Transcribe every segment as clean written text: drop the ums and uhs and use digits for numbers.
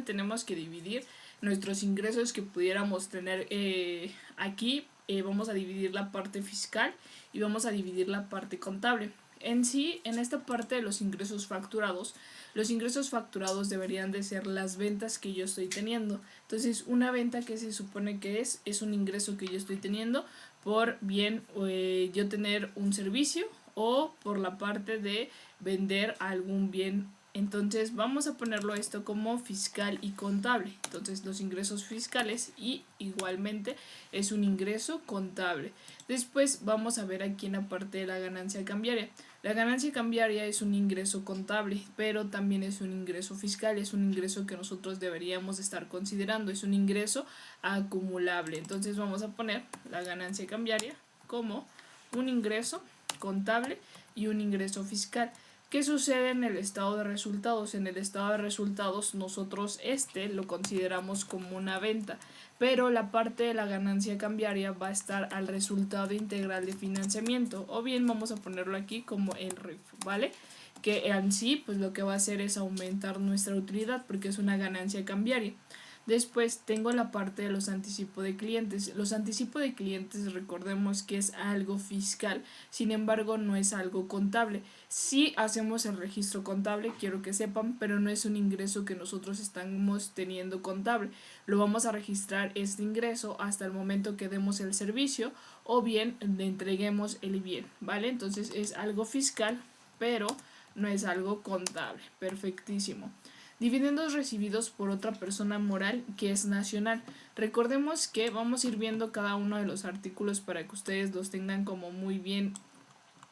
tenemos que dividir nuestros ingresos que pudiéramos tener aquí. Vamos a dividir la parte fiscal y vamos a dividir la parte contable. En sí, en esta parte de los ingresos facturados deberían de ser las ventas que yo estoy teniendo. Entonces, una venta que se supone que es un ingreso que yo estoy teniendo por bien yo tener un servicio o por la parte de vender algún bien. Entonces vamos a ponerlo esto como fiscal y contable. Entonces los ingresos fiscales y igualmente es un ingreso contable. Después vamos a ver aquí en la parte de la ganancia cambiaria. La ganancia cambiaria es un ingreso contable, pero también es un ingreso fiscal, es un ingreso que nosotros deberíamos estar considerando, es un ingreso acumulable. Entonces vamos a poner la ganancia cambiaria como un ingreso contable y un ingreso fiscal. ¿Qué sucede en el estado de resultados? En el estado de resultados nosotros lo consideramos como una venta, pero la parte de la ganancia cambiaria va a estar al resultado integral de financiamiento, o bien vamos a ponerlo aquí como el RIF, ¿vale? Que en sí pues lo que va a hacer es aumentar nuestra utilidad porque es una ganancia cambiaria. Después tengo la parte de los anticipos de clientes. Los anticipos de clientes, recordemos que es algo fiscal, sin embargo no es algo contable. Sí hacemos el registro contable, quiero que sepan, pero no es un ingreso que nosotros estamos teniendo contable. Lo vamos a registrar este ingreso hasta el momento que demos el servicio o bien le entreguemos el bien, ¿vale? Entonces es algo fiscal, pero no es algo contable. Perfectísimo. Dividendos recibidos por otra persona moral que es nacional. Recordemos que vamos a ir viendo cada uno de los artículos para que ustedes los tengan como muy bien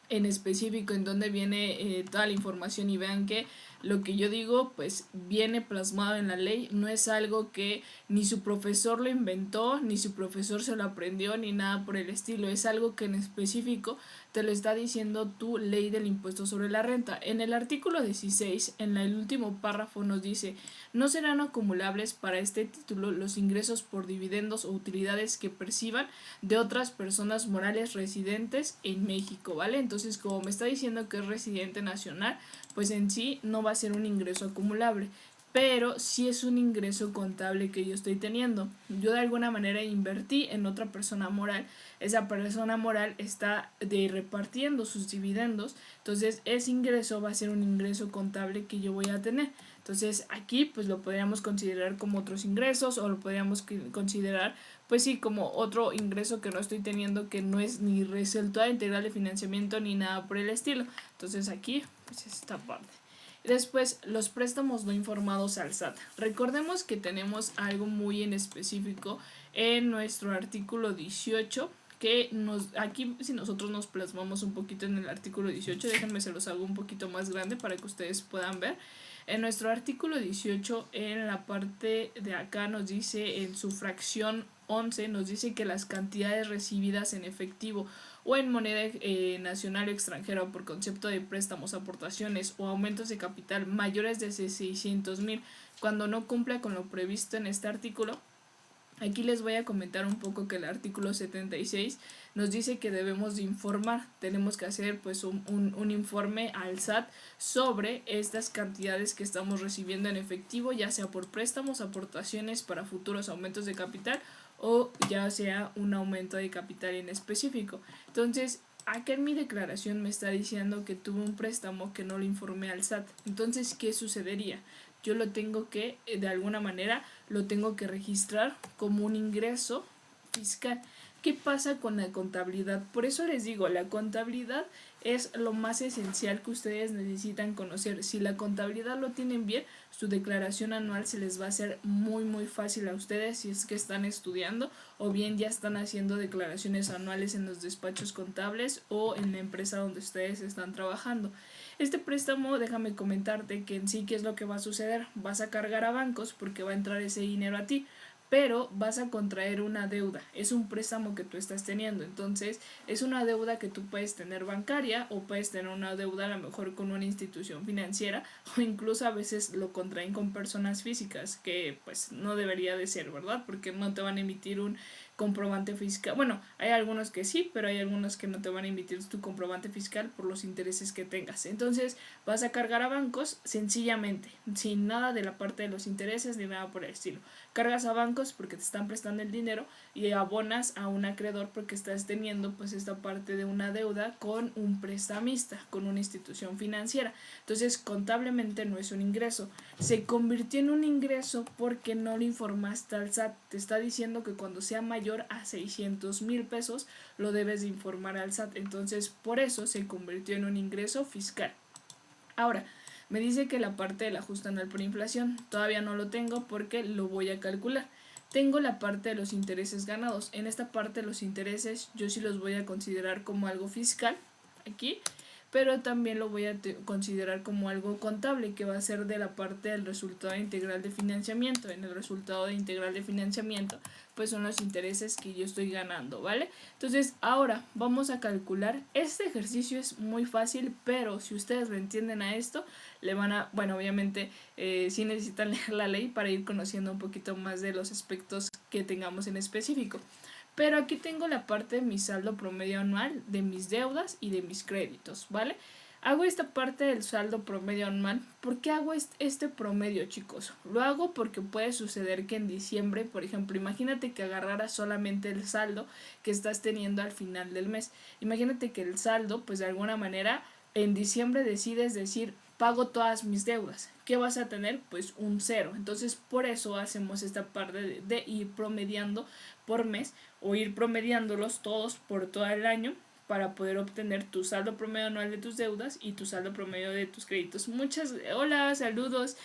en específico en donde viene toda la información y vean que lo que yo digo pues viene plasmado en la ley, no es algo que ni su profesor lo inventó, ni su profesor se lo aprendió, ni nada por el estilo, es algo que en específico te lo está diciendo tu ley del impuesto sobre la renta. En el artículo 16, en el último párrafo nos dice: no serán acumulables para este título los ingresos por dividendos o utilidades que perciban de otras personas morales residentes en México, ¿vale? Entonces, como me está diciendo que es residente nacional, pues en sí no va a ser un ingreso acumulable, pero sí es un ingreso contable que yo estoy teniendo. Yo de alguna manera invertí en otra persona moral, esa persona moral está repartiendo sus dividendos, entonces ese ingreso va a ser un ingreso contable que yo voy a tener. Entonces aquí pues lo podríamos considerar como otros ingresos, o lo podríamos considerar pues sí como otro ingreso que no estoy teniendo, que no es ni resultado integral de financiamiento ni nada por el estilo. Entonces aquí pues esta parte. Después, los préstamos no informados al SAT. Recordemos que tenemos algo muy en específico en nuestro artículo 18, que aquí si nosotros nos plasmamos un poquito en el artículo 18, déjenme se los hago un poquito más grande para que ustedes puedan ver. En nuestro artículo 18, en la parte de acá nos dice, en su fracción 11, nos dice que las cantidades recibidas en efectivo o en moneda nacional o extranjera por concepto de préstamos, aportaciones o aumentos de capital mayores de 600,000 cuando no cumpla con lo previsto en este artículo. Aquí les voy a comentar un poco que el artículo 76 nos dice que debemos de informar, tenemos que hacer pues un informe al SAT sobre estas cantidades que estamos recibiendo en efectivo, ya sea por préstamos, aportaciones para futuros aumentos de capital o ya sea un aumento de capital en específico. Entonces, acá en mi declaración me está diciendo que tuve un préstamo que no lo informé al SAT. Entonces, ¿qué sucedería? Yo lo tengo que, de alguna manera, lo tengo que registrar como un ingreso fiscal. ¿Qué pasa con la contabilidad? Por eso les digo, la contabilidad es lo más esencial que ustedes necesitan conocer. Si la contabilidad lo tienen bien, su declaración anual se les va a hacer muy fácil a ustedes si es que están estudiando o bien ya están haciendo declaraciones anuales en los despachos contables o en la empresa donde ustedes están trabajando. Este préstamo, déjame comentarte que en sí, ¿qué es lo que va a suceder? Vas a cargar a bancos porque va a entrar ese dinero a ti, pero vas a contraer una deuda. Es un préstamo que tú estás teniendo, entonces es una deuda que tú puedes tener bancaria o puedes tener una deuda a lo mejor con una institución financiera, o incluso a veces lo contraen con personas físicas, que pues no debería de ser, ¿verdad? Porque no te van a emitir un comprobante fiscal. Bueno, hay algunos que sí, pero hay algunos que no te van a emitir tu comprobante fiscal por los intereses que tengas. Entonces vas a cargar a bancos sencillamente, sin nada de la parte de los intereses ni nada por el estilo. Cargas a bancos porque te están prestando el dinero y abonas a un acreedor porque estás teniendo pues esta parte de una deuda con un prestamista, con una institución financiera. Entonces contablemente no es un ingreso. Se convirtió en un ingreso porque no lo informaste al SAT. Te está diciendo que cuando sea mayor a 600,000 pesos lo debes de informar al SAT. Entonces por eso se convirtió en un ingreso fiscal. Ahora, me dice que la parte del ajuste anual por inflación todavía no lo tengo porque lo voy a calcular. Tengo la parte de los intereses ganados. En esta parte de los intereses yo sí los voy a considerar como algo fiscal aquí, pero también lo voy a considerar como algo contable, que va a ser de la parte del resultado integral de financiamiento. En el resultado de integral de financiamiento pues son los intereses que yo estoy ganando, ¿vale? Entonces ahora vamos a calcular. Este ejercicio es muy fácil, pero si ustedes le entienden a esto, le van a, bueno, obviamente sí necesitan leer la ley para ir conociendo un poquito más de los aspectos que tengamos en específico. Pero aquí tengo la parte de mi saldo promedio anual, de mis deudas y de mis créditos, ¿vale? Hago esta parte del saldo promedio anual. ¿Por qué hago este promedio, chicos? Lo hago porque puede suceder que en diciembre, por ejemplo, imagínate que agarraras solamente el saldo que estás teniendo al final del mes. Imagínate que el saldo, pues de alguna manera, en diciembre decides decir, pago todas mis deudas. ¿Qué vas a tener? Pues un 0. Entonces por eso hacemos esta parte de ir promediando por mes o ir promediándolos todos por todo el año para poder obtener tu saldo promedio anual de tus deudas y tu saldo promedio de tus créditos. Hola, saludos.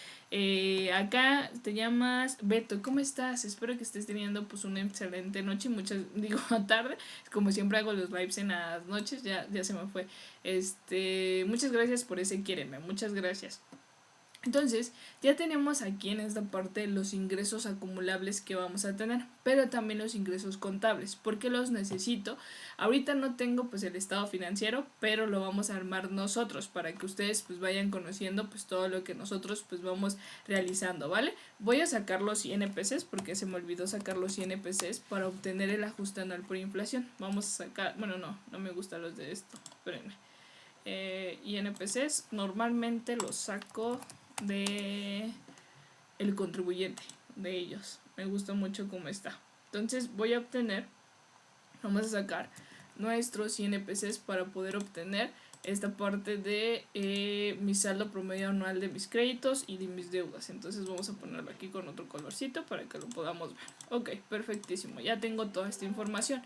Acá te llamas Beto, ¿cómo estás? Espero que estés teniendo pues una excelente noche, tarde, como siempre hago los lives en las noches, ya se me fue. Muchas gracias por ese quiéreme, muchas gracias. Entonces ya tenemos aquí en esta parte los ingresos acumulables que vamos a tener, pero también los ingresos contables. ¿Por qué los necesito? Ahorita no tengo pues el estado financiero, pero lo vamos a armar nosotros para que ustedes pues vayan conociendo pues todo lo que nosotros pues vamos realizando, ¿vale? Voy a sacar los INPCs porque se me olvidó sacar los INPCs para obtener el ajuste anual por inflación. Vamos a sacar, bueno, no me gustan los de esto, espérenme. INPCs normalmente los saco de el contribuyente, de ellos. Me gusta mucho cómo está. Entonces vamos a sacar nuestros INPCs para poder obtener esta parte de mi saldo promedio anual de mis créditos y de mis deudas. Entonces vamos a ponerlo aquí con otro colorcito para que lo podamos ver. Ok, perfectísimo, ya tengo toda esta información.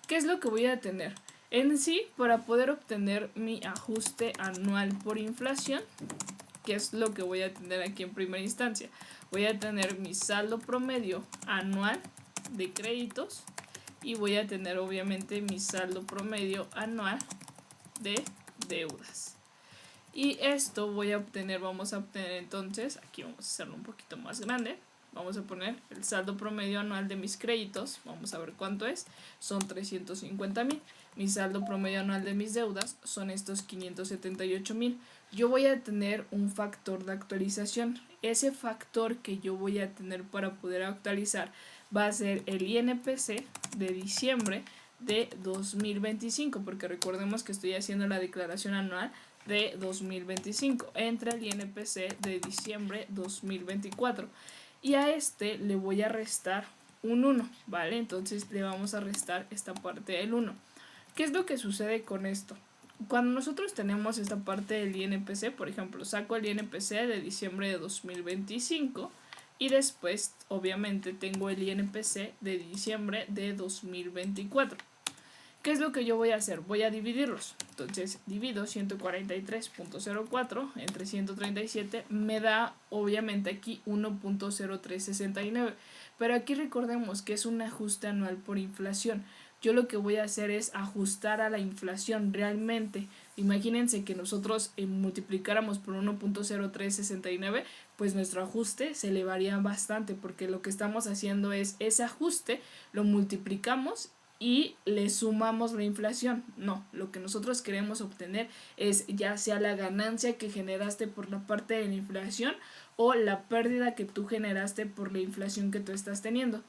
¿Qué es lo que voy a tener? En sí, para poder obtener mi ajuste anual por inflación, ¿qué es lo que voy a tener aquí en primera instancia? Voy a tener mi saldo promedio anual de créditos y voy a tener obviamente mi saldo promedio anual de deudas. Y esto vamos a obtener entonces, aquí vamos a hacerlo un poquito más grande. Vamos a poner el saldo promedio anual de mis créditos, vamos a ver cuánto es, son 350,000. Mi saldo promedio anual de mis deudas son estos 578,000. Yo voy a tener un factor de actualización. Ese factor que yo voy a tener para poder actualizar va a ser el INPC de diciembre de 2025, porque recordemos que estoy haciendo la declaración anual de 2025 entre el INPC de diciembre 2024. Y a este le voy a restar un 1, ¿vale? Entonces le vamos a restar esta parte del 1. ¿Qué es lo que sucede con esto? Cuando nosotros tenemos esta parte del INPC, por ejemplo, saco el INPC de diciembre de 2025 y después, obviamente, tengo el INPC de diciembre de 2024. ¿Qué es lo que yo voy a hacer? Voy a dividirlos. Entonces divido 143.04 entre 137, me da obviamente aquí 1.0369. Pero aquí recordemos que es un ajuste anual por inflación. Yo lo que voy a hacer es ajustar a la inflación realmente. Imagínense que nosotros multiplicáramos por 1.0369, pues nuestro ajuste se elevaría bastante, porque lo que estamos haciendo es ese ajuste lo multiplicamos y le sumamos la inflación. No, lo que nosotros queremos obtener es ya sea la ganancia que generaste por la parte de la inflación o la pérdida que tú generaste por la inflación que tú estás teniendo.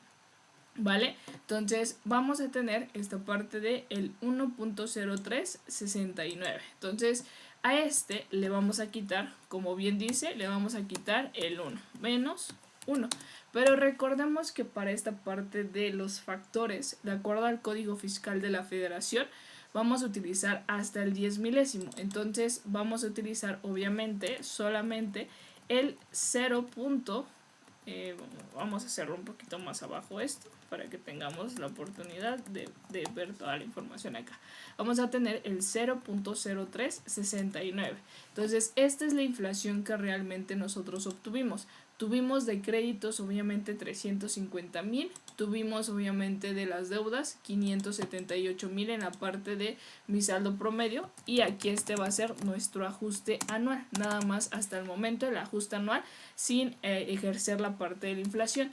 ¿vale? Entonces vamos a tener esta parte de el 1.0369. Entonces a este le vamos a quitar, como bien dice, le vamos a quitar el 1 menos 1. Pero recordemos que para esta parte de los factores, de acuerdo al Código Fiscal de la Federación, vamos a utilizar hasta el 10 milésimo. Entonces vamos a utilizar obviamente solamente el 0. Vamos a hacerlo un poquito más abajo esto para que tengamos la oportunidad de ver toda la información acá. Vamos a tener el 0.0369. Entonces esta es la inflación que realmente nosotros obtuvimos. Tuvimos de créditos obviamente 350,000, tuvimos obviamente de las deudas 578,000 en la parte de mi saldo promedio, y aquí este va a ser nuestro ajuste anual, nada más hasta el momento el ajuste anual sin ejercer la parte de la inflación.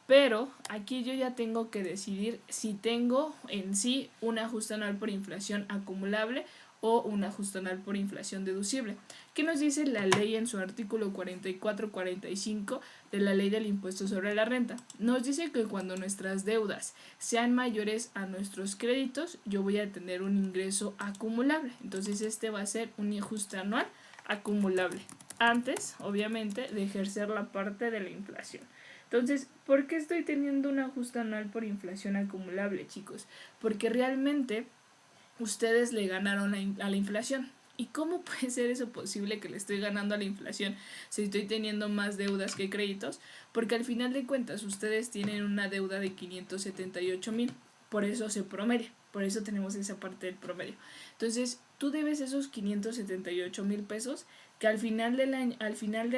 Pero aquí yo ya tengo que decidir si tengo en sí un ajuste anual por inflación acumulable o un ajuste anual por inflación deducible. ¿Qué nos dice la ley en su artículo 44-45 de la ley del impuesto sobre la renta? Nos dice que cuando nuestras deudas sean mayores a nuestros créditos, yo voy a tener un ingreso acumulable. Entonces este va a ser un ajuste anual acumulable, antes obviamente de ejercer la parte de la inflación. Entonces, ¿por qué estoy teniendo un ajuste anual por inflación acumulable, chicos? Porque realmente ustedes le ganaron a la inflación. ¿Y cómo puede ser eso posible que le estoy ganando a la inflación si estoy teniendo más deudas que créditos? Porque al final de cuentas ustedes tienen una deuda de 578,000, por eso se promedia, por eso tenemos esa parte del promedio. Entonces tú debes esos 578,000 pesos que al final del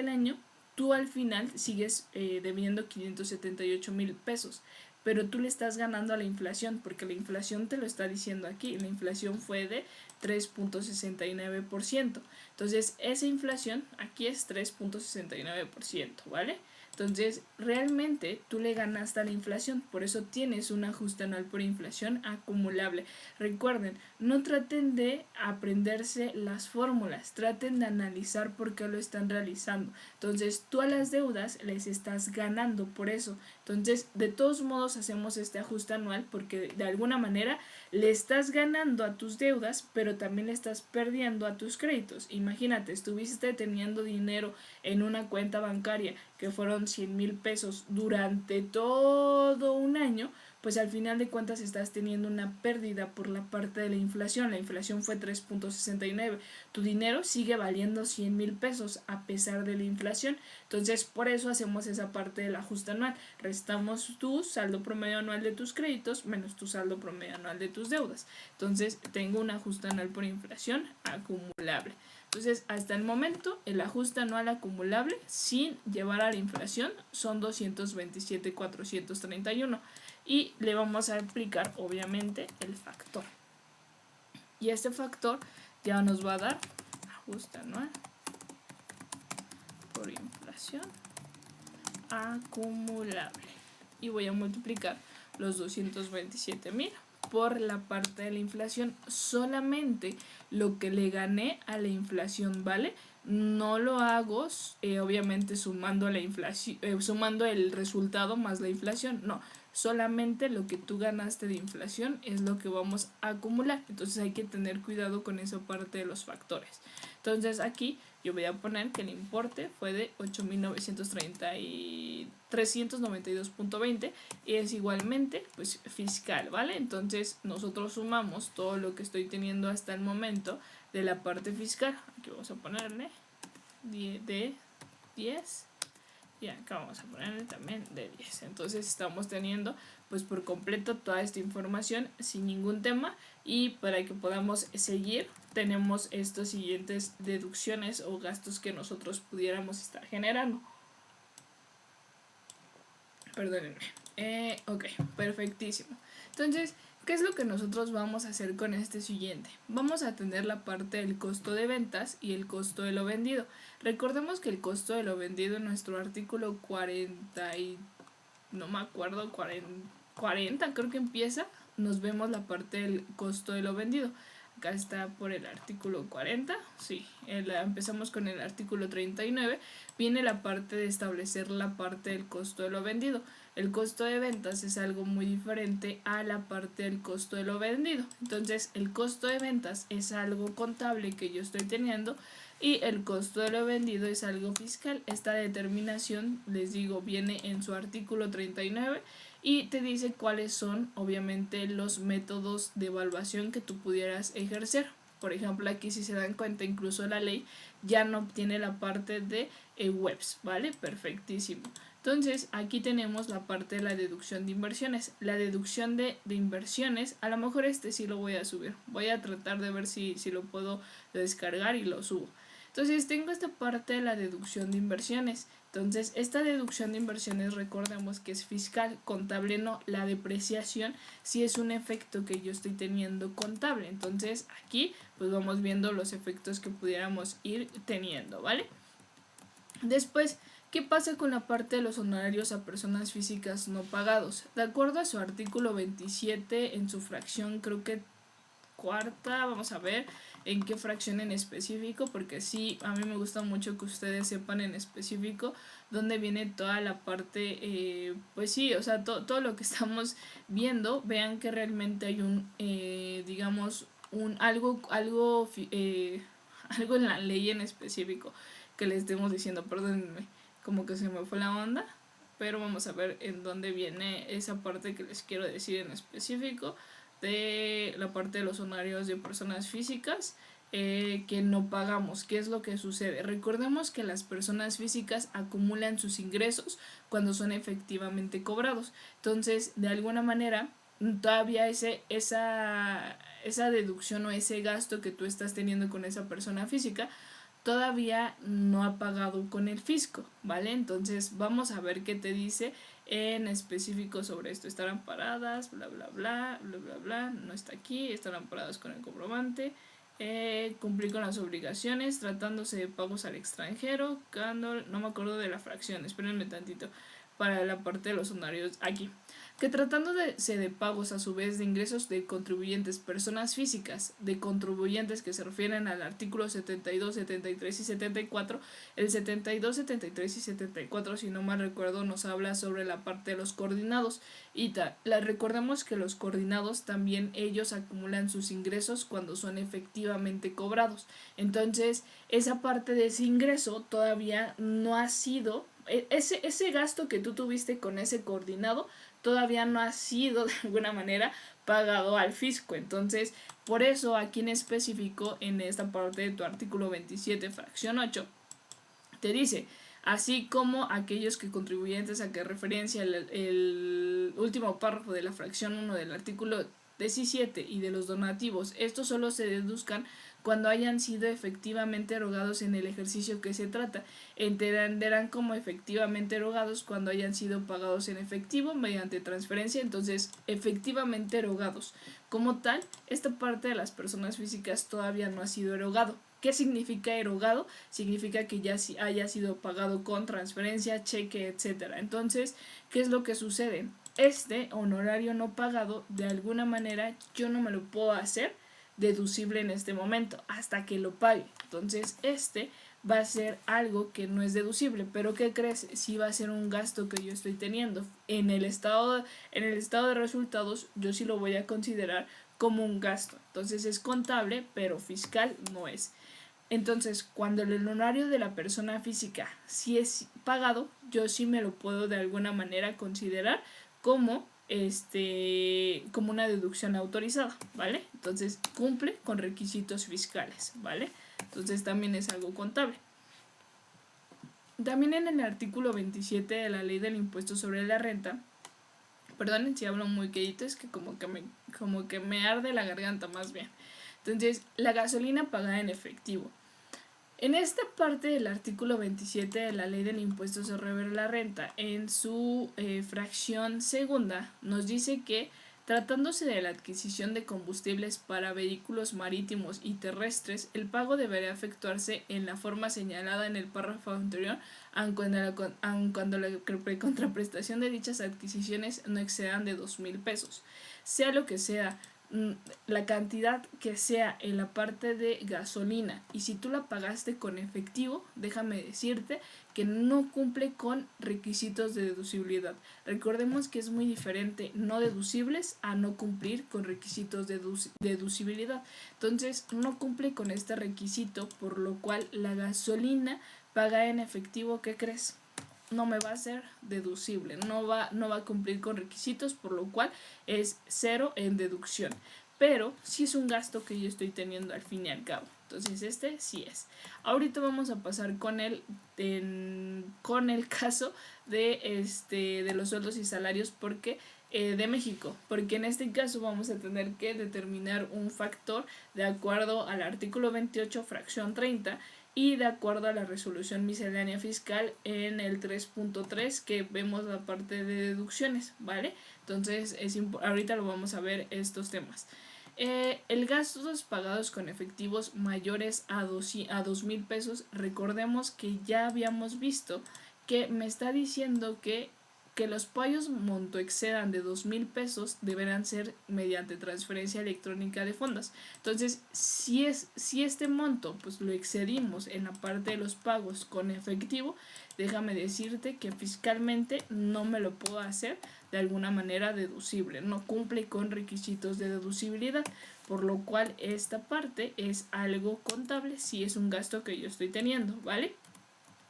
año tú al final sigues debiendo 578,000 pesos, pero tú le estás ganando a la inflación, porque la inflación te lo está diciendo aquí, la inflación fue de 3.69%, entonces esa inflación aquí es 3.69%, ¿vale? Entonces realmente tú le ganaste a la inflación, por eso tienes un ajuste anual por inflación acumulable. Recuerden, no traten de aprenderse las fórmulas, traten de analizar por qué lo están realizando. Entonces tú a las deudas les estás ganando por eso. Entonces de todos modos hacemos este ajuste anual porque de alguna manera le estás ganando a tus deudas, pero también le estás perdiendo a tus créditos. Imagínate, estuviste teniendo dinero en una cuenta bancaria que fueron 100,000 pesos durante todo un año, pues al final de cuentas estás teniendo una pérdida por la parte de la inflación. La inflación fue 3.69. Tu dinero sigue valiendo 100,000 pesos a pesar de la inflación. Entonces por eso hacemos esa parte del ajuste anual. Restamos tu saldo promedio anual de tus créditos menos tu saldo promedio anual de tus deudas. Entonces tengo un ajuste anual por inflación acumulable. Entonces, hasta el momento, el ajuste anual acumulable sin llevar a la inflación son 227,431, y le vamos a aplicar obviamente el factor. Y este factor ya nos va a dar ajuste anual por inflación acumulable. Y voy a multiplicar los 227,000 por la parte de la inflación, solamente lo que le gané a la inflación, ¿vale? No lo hago obviamente sumando la inflación, sumando el resultado más la inflación, no, solamente lo que tú ganaste de inflación es lo que vamos a acumular. Entonces hay que tener cuidado con esa parte de los factores. Entonces aquí yo voy a poner que el importe fue de 8,932.20 y es igualmente pues fiscal, ¿vale? Entonces nosotros sumamos todo lo que estoy teniendo hasta el momento de la parte fiscal. Aquí vamos a ponerle de 10 y acá vamos a ponerle también de 10. Entonces estamos teniendo pues por completo toda esta información sin ningún tema, y para que podamos seguir tenemos estas siguientes deducciones o gastos que nosotros pudiéramos estar generando. Perdónenme. Ok, perfectísimo. Entonces, ¿qué es lo que nosotros vamos a hacer con este siguiente? Vamos a tener la parte del costo de ventas y el costo de lo vendido. Recordemos que el costo de lo vendido en nuestro artículo 40 y no me acuerdo, 40 creo que empieza, nos vemos la parte del costo de lo vendido. Acá está por el artículo 40, sí, empezamos con el artículo 39, viene la parte de establecer la parte del costo de lo vendido. El costo de ventas es algo muy diferente a la parte del costo de lo vendido. Entonces, el costo de ventas es algo contable que yo estoy teniendo y el costo de lo vendido es algo fiscal. Esta determinación, les digo, viene en su artículo 39 y te dice cuáles son obviamente los métodos de evaluación que tú pudieras ejercer. Por ejemplo, aquí si se dan cuenta, incluso la ley ya no tiene la parte de webs, ¿vale? Perfectísimo. Entonces aquí tenemos la parte de la deducción de inversiones. La deducción de inversiones, a lo mejor sí lo voy a subir. Voy a tratar de ver si lo puedo descargar y lo subo. Entonces tengo esta parte de la deducción de inversiones. Entonces esta deducción de inversiones, recordemos que es fiscal, contable no. La depreciación sí es un efecto que yo estoy teniendo contable. Entonces aquí pues vamos viendo los efectos que pudiéramos ir teniendo, ¿vale? Después, ¿qué pasa con la parte de los honorarios a personas físicas no pagados? De acuerdo a su artículo 27, en su fracción creo que cuarta, vamos a ver en qué fracción en específico, porque sí, a mí me gusta mucho que ustedes sepan en específico dónde viene toda la parte, pues sí, o sea, todo lo que estamos viendo, vean que realmente hay un, digamos, algo en la ley en específico que les estemos diciendo, perdónenme, como que se me fue la onda, pero vamos a ver en dónde viene esa parte que les quiero decir en específico de la parte de los honorarios de personas físicas que no pagamos. ¿Qué es lo que sucede? Recordemos que las personas físicas acumulan sus ingresos cuando son efectivamente cobrados. Entonces, de alguna manera, todavía esa deducción o ese gasto que tú estás teniendo con esa persona física todavía no ha pagado con el fisco, ¿vale? Entonces vamos a ver qué te dice en específico sobre esto. Estarán paradas, bla bla bla, bla bla bla, no está aquí, estarán paradas con el comprobante, cumplir con las obligaciones, tratándose de pagos al extranjero, cuando, no me acuerdo de la fracción, espérenme tantito, para la parte de los honorarios aquí. Que tratándose de pagos a su vez de ingresos de contribuyentes, personas físicas, de contribuyentes que se refieren al artículo 72, 73 y 74, el 72, 73 y 74, si no mal recuerdo, nos habla sobre la parte de los coordinados. Y recordemos que los coordinados también ellos acumulan sus ingresos cuando son efectivamente cobrados. Entonces, esa parte de ese ingreso todavía no ha sido, ese gasto que tú tuviste con ese coordinado, todavía no ha sido de alguna manera pagado al fisco. Entonces, por eso aquí en específico, en esta parte de tu artículo 27, fracción 8, te dice, así como aquellos que contribuyentes a que referencia el último párrafo de la fracción 1 del artículo 17 y de los donativos, estos solo se deduzcan cuando hayan sido efectivamente erogados en el ejercicio que se trata. Entenderán como efectivamente erogados cuando hayan sido pagados en efectivo mediante transferencia. Entonces, efectivamente erogados. Como tal, esta parte de las personas físicas todavía no ha sido erogado. ¿Qué significa erogado? Significa que ya haya sido pagado con transferencia, cheque, etc. Entonces, ¿qué es lo que sucede? Este honorario no pagado, de alguna manera, yo no me lo puedo hacer deducible en este momento hasta que lo pague. Entonces va a ser algo que no es deducible, pero ¿qué crees? Sí va a ser un gasto que yo estoy teniendo en el estado de resultados. Yo sí lo voy a considerar como un gasto. Entonces es contable, pero fiscal no es. Entonces, cuando el honorario de la persona física sí es pagado, yo sí me lo puedo de alguna manera considerar como como una deducción autorizada, ¿vale? Entonces cumple con requisitos fiscales, ¿vale? Entonces también es algo contable. También en el artículo 27 de la ley del impuesto sobre la renta, perdonen si hablo muy quedito, es que como que me arde la garganta más bien. Entonces, la gasolina pagada en efectivo. En esta parte del artículo 27 de la ley del impuesto sobre la renta, en su fracción segunda, nos dice que tratándose de la adquisición de combustibles para vehículos marítimos y terrestres, el pago deberá efectuarse en la forma señalada en el párrafo anterior, aun cuando la contraprestación de dichas adquisiciones no excedan de 2,000 pesos. Sea lo que sea, la cantidad que sea en la parte de gasolina y si tú la pagaste con efectivo, déjame decirte que no cumple con requisitos de deducibilidad. Recordemos que es muy diferente no deducibles a no cumplir con requisitos de deducibilidad. Entonces no cumple con este requisito, por lo cual la gasolina paga en efectivo, ¿qué crees? No me va a ser deducible, no va a cumplir con requisitos, por lo cual es 0 en deducción. Pero sí es un gasto que yo estoy teniendo al fin y al cabo. Entonces este sí es. Ahorita vamos a pasar con el caso de los sueldos y salarios porque de México, porque en este caso vamos a tener que determinar un factor de acuerdo al artículo 28 fracción 30 y de acuerdo a la resolución miscelánea fiscal en el 3.3 que vemos la parte de deducciones, ¿vale? Entonces ahorita lo vamos a ver estos temas. El gastos pagados con efectivos mayores a 2,000 pesos, recordemos que ya habíamos visto que me está diciendo que los pagos monto excedan de 2,000 pesos deberán ser mediante transferencia electrónica de fondos. Entonces, si este monto pues lo excedimos en la parte de los pagos con efectivo, déjame decirte que fiscalmente no me lo puedo hacer de alguna manera deducible, no cumple con requisitos de deducibilidad, por lo cual esta parte es algo contable si es un gasto que yo estoy teniendo, ¿vale?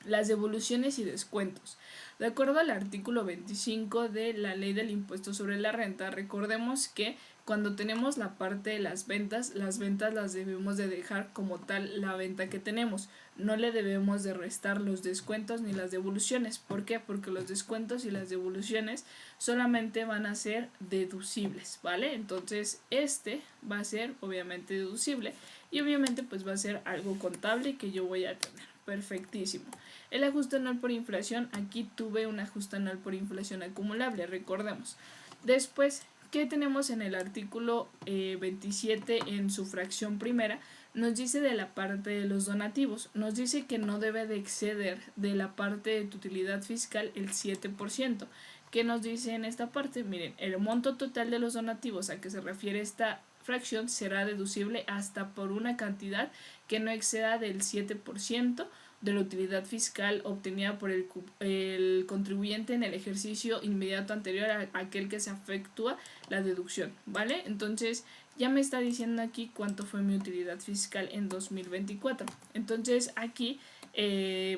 Las devoluciones y descuentos. De acuerdo al artículo 25 de la Ley del Impuesto sobre la Renta, recordemos que cuando tenemos la parte de las ventas las debemos de dejar como tal la venta que tenemos. No le debemos de restar los descuentos ni las devoluciones. ¿Por qué? Porque los descuentos y las devoluciones solamente van a ser deducibles, ¿vale? Entonces este va a ser obviamente deducible y obviamente pues va a ser algo contable que yo voy a tener. Perfectísimo. El ajuste anual por inflación, aquí tuve un ajuste anual por inflación acumulable, recordemos. Después, ¿qué tenemos en el artículo 27 en su fracción primera? Nos dice de la parte de los donativos, nos dice que no debe de exceder de la parte de tu utilidad fiscal el 7%. ¿Qué nos dice en esta parte? Miren, el monto total de los donativos a que se refiere esta fracción será deducible hasta por una cantidad que no exceda del 7% de la utilidad fiscal obtenida por el contribuyente en el ejercicio inmediato anterior a aquel que se efectúa la deducción, ¿vale? Entonces ya me está diciendo aquí cuánto fue mi utilidad fiscal en 2024. Entonces aquí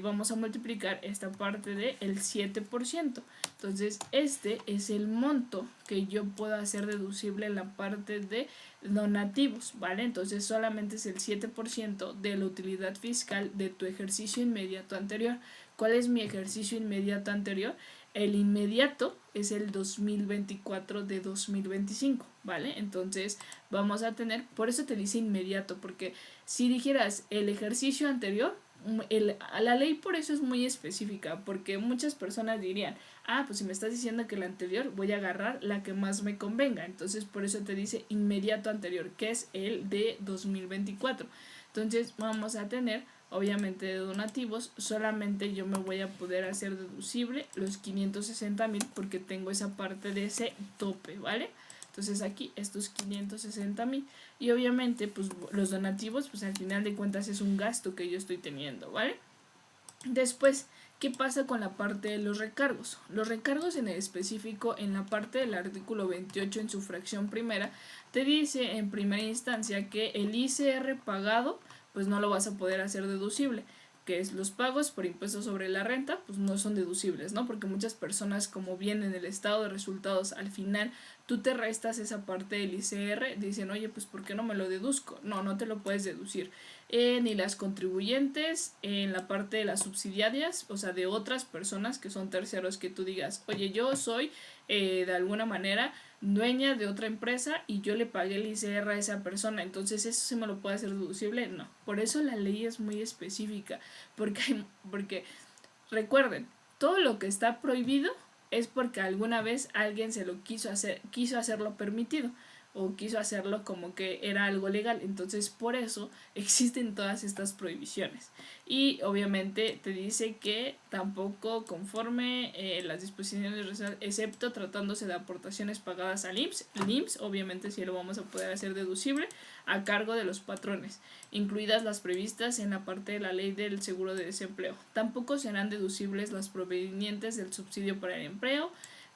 vamos a multiplicar esta parte del 7%. Entonces este es el monto que yo puedo hacer deducible en la parte de donativos, ¿vale? Entonces solamente es el 7% de la utilidad fiscal de tu ejercicio inmediato anterior. ¿Cuál es mi ejercicio inmediato anterior? El inmediato es el 2024 de 2025, ¿vale? Entonces vamos a tener, por eso te dice inmediato, porque si dijeras el ejercicio anterior, la ley por eso es muy específica, porque muchas personas dirían, pues si me estás diciendo que la anterior, voy a agarrar la que más me convenga. Entonces por eso te dice inmediato anterior, que es el de 2024. Entonces vamos a tener, obviamente de donativos, solamente yo me voy a poder hacer deducible los 560,000 porque tengo esa parte de ese tope, ¿vale? Entonces aquí estos 560,000 y obviamente pues los donativos pues al final de cuentas es un gasto que yo estoy teniendo, ¿vale? Después, ¿qué pasa con la parte de los recargos? Los recargos en el específico en la parte del artículo 28 en su fracción primera te dice en primera instancia que el ICR pagado pues no lo vas a poder hacer deducible, que es los pagos por impuestos sobre la renta pues no son deducibles, ¿no? Porque muchas personas como vienen en el estado de resultados al final tú te restas esa parte del ICR, dicen, oye, pues ¿por qué no me lo deduzco? No te lo puedes deducir. Ni las contribuyentes, en la parte de las subsidiarias, o sea, de otras personas que son terceros que tú digas, oye, yo soy de alguna manera dueña de otra empresa y yo le pagué el ICR a esa persona, entonces eso sí me lo puede hacer deducible, no. Por eso la ley es muy específica, porque recuerden, todo lo que está prohibido es porque alguna vez alguien se lo quiso hacerlo permitido. o quiso hacerlo como que era algo legal. Entonces por eso existen todas estas prohibiciones. Y obviamente te dice que tampoco conforme las disposiciones, excepto tratándose de aportaciones pagadas al IMSS. El IMSS obviamente sí lo vamos a poder hacer deducible a cargo de los patrones, incluidas las previstas en la parte de la ley del seguro de desempleo. Tampoco serán deducibles las provenientes del subsidio para el empleo.